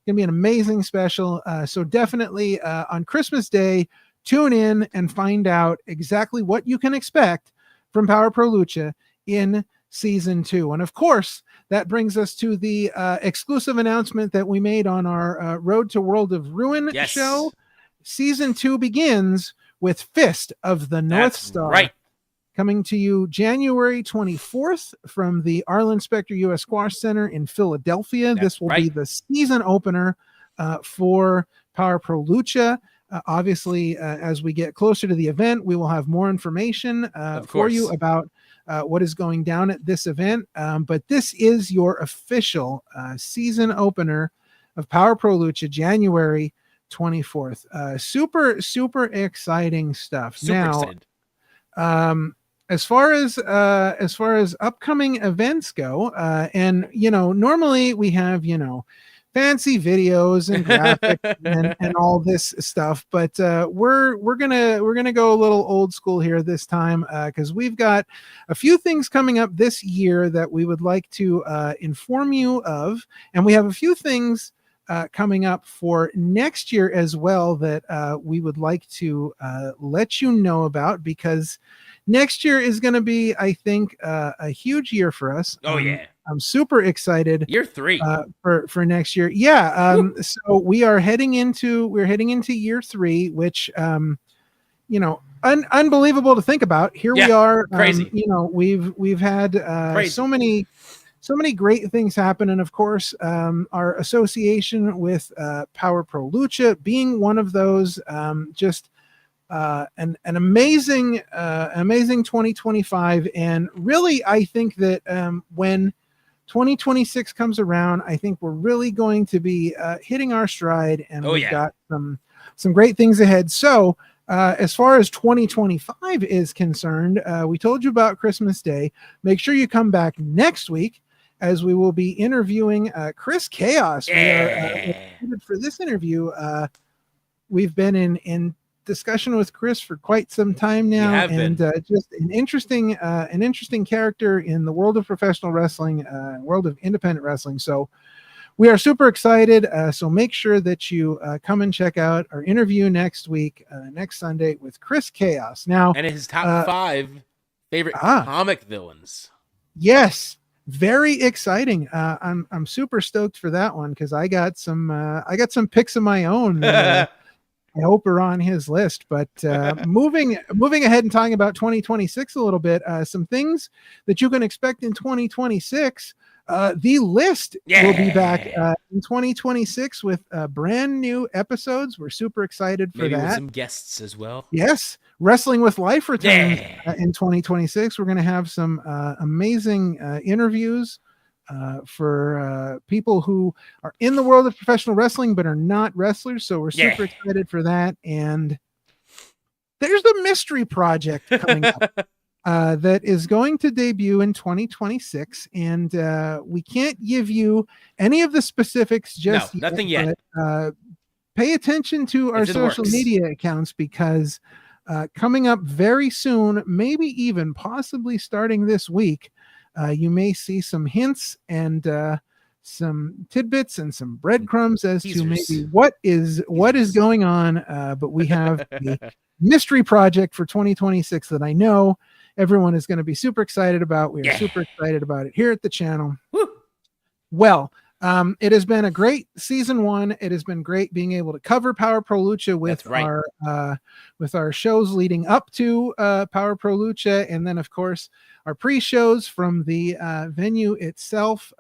an amazing special. So definitely on Christmas Day, tune in and find out exactly what you can expect from Power Pro Lucha in season 2. And of course, that brings us to the exclusive announcement that we made on our Road to World of Ruin Yes. show. Season 2 begins with Fist of the North That's Star. right. Coming to you January 24th from the Arlen Specter U.S. Squash Center in Philadelphia. That's this will be right. the season opener for Power Pro Lucha. Obviously, as we get closer to the event, we will have more information for you about what is going down at this event. But this is your official season opener of Power Pro Lucha, January 24th. Super exciting stuff. Super excited. As far as upcoming events go, and normally we have fancy videos and graphics and all this stuff, but we're gonna go a little old school here this time, because we've got a few things coming up this year that we would like to inform you of, and we have a few things coming up for next year as well that we would like to let you know about, because next year is going to be, I think, a huge year for us. Oh yeah, I'm super excited. Year 3 for next year. Yeah. So we're heading into year 3, which unbelievable to think about. Here we are. Crazy. We've had so many great things happen, and of course, our association with Power Pro Lucha being one of those. Just an amazing 2025, and really, I think that when 2026 comes around, I think we're really going to be hitting our stride, and we've got some great things ahead. So. As far as 2025 is concerned, we told you about Christmas Day. Make sure you come back next week, as we will be interviewing Chris Chaos. We are excited for this interview. We've been in discussion with Chris for quite some time now, and just an interesting character in the world of professional wrestling, world of independent wrestling. So we are super excited. So make sure that you come and check out our interview next week, next Sunday, with Chris Chaos. Now, and his top 5 favorite comic villains. Yes, very exciting. I'm super stoked for that one, because I got some picks of my own. I hope are on his list. But moving ahead and talking about 2026 a little bit, some things that you can expect in 2026. The list will be back in 2026 with brand new episodes. We're super excited for that. With some guests as well. Yes, Wrestling with Life returns in 2026. We're going to have some amazing interviews for people who are in the world of professional wrestling but are not wrestlers. So we're super excited for that. And there's the Mystery Project coming up. That is going to debut in 2026, and we can't give you any of the specifics just yet. Nothing yet. But, pay attention to our social media accounts, because coming up very soon, maybe even possibly starting this week, you may see some hints and some tidbits and some breadcrumbs as to maybe what is going on. But we have the Mystery Project for 2026 that I know everyone is going to be super excited about. We are super excited about it here at the channel. Woo. Well, it has been a great season 1. It has been great being able to cover Power Pro Lucha with our shows leading up to Power Pro Lucha, and then of course our pre-shows from the venue itself.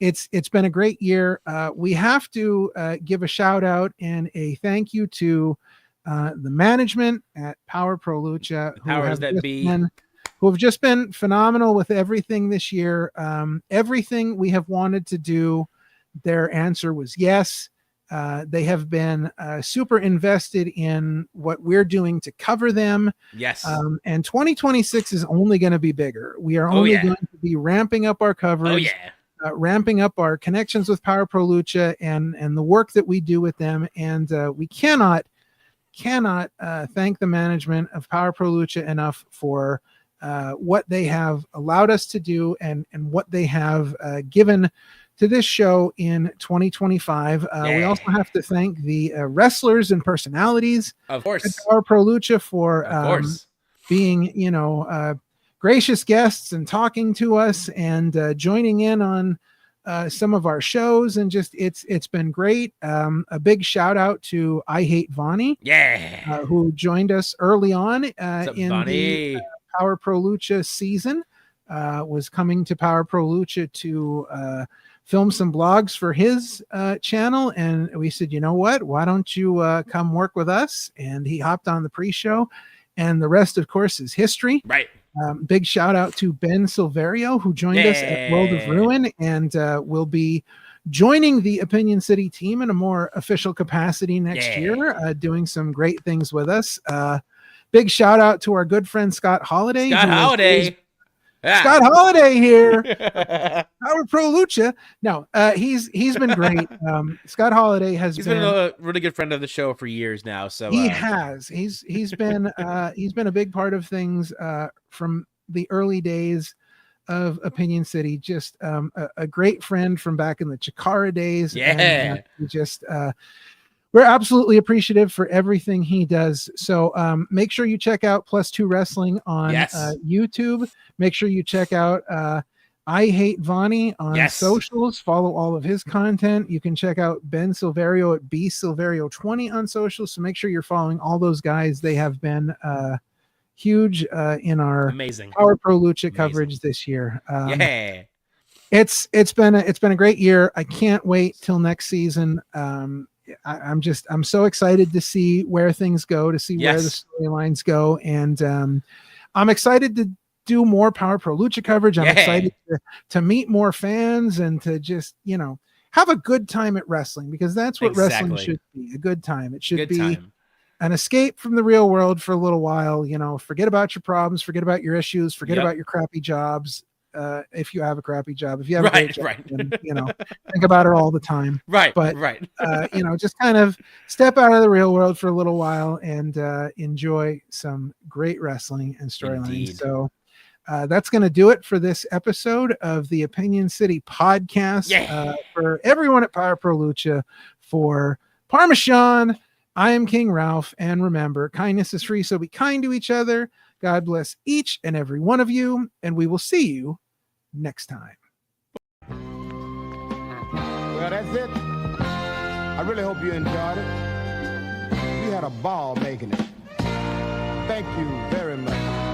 It's been a great year. We have to give a shout out and a thank you to the management at Power Pro Lucha, who have just been phenomenal with everything this year. Everything we have wanted to do, their answer was yes. They have been super invested in what we're doing to cover them. Yes. And 2026 is only going to be bigger. We are only going to be ramping up our coverage. Ramping up our connections with Power Pro Lucha and the work that we do with them. And we cannot thank the management of Power Pro Lucha enough for what they have allowed us to do and what they have given to this show in 2025. We also have to thank the wrestlers and personalities Of course. at Power Pro Lucha for Of course. being, gracious guests and talking to us and joining in on some of our shows, and just it's been great. A big shout out to I Hate Vonnie, Yeah. who joined us early on What's up, in Bonnie? the Power Pro Lucha season. Was coming to Power Pro Lucha to film some blogs for his channel, and we said, you know what, why don't you come work with us? And he hopped on the pre-show, and the rest, of course, is history. Right. Big shout out to Ben Silverio, who joined us at World of Ruin, and will be joining the Opinion City team in a more official capacity next year, doing some great things with us. Big shout out to our good friend Scott Holiday. Scott Holiday here. Power Pro Lucha. No, he's been great. Scott Holiday has been a really good friend of the show for years now. So he has. He's been a big part of things from the early days of Opinion City. Just a great friend from back in the Chikara days. Yeah. And, we're absolutely appreciative for everything he does. So make sure you check out +2 Wrestling on YouTube. Make sure you check out I Hate Vonnie on socials. Follow all of his content. You can check out Ben Silverio at bsilverio20 on socials. So make sure you're following all those guys. They have been huge in our Power Pro Lucha coverage this year. It's been a great year. I can't wait till next season. I'm so excited to see where things go, to see where the storylines go, and I'm excited to do more Power Pro Lucha coverage. I'm excited to meet more fans and to just have a good time at wrestling, because that's what wrestling should be, a good time. It should be an escape from the real world for a little while. Forget about your problems, forget about your issues, forget about your crappy jobs. If you have a crappy job, if you have a great job, then, think about it all the time. Just kind of step out of the real world for a little while and enjoy some great wrestling and storylines. So that's going to do it for this episode of the Opinion City podcast. For everyone at Power Pro Lucha, for Parmesan, I am King Ralph, and remember, kindness is free, so be kind to each other. God bless each and every one of you, and we will see you next time. Well, that's it. I really hope you enjoyed it. We had a ball making it. Thank you very much.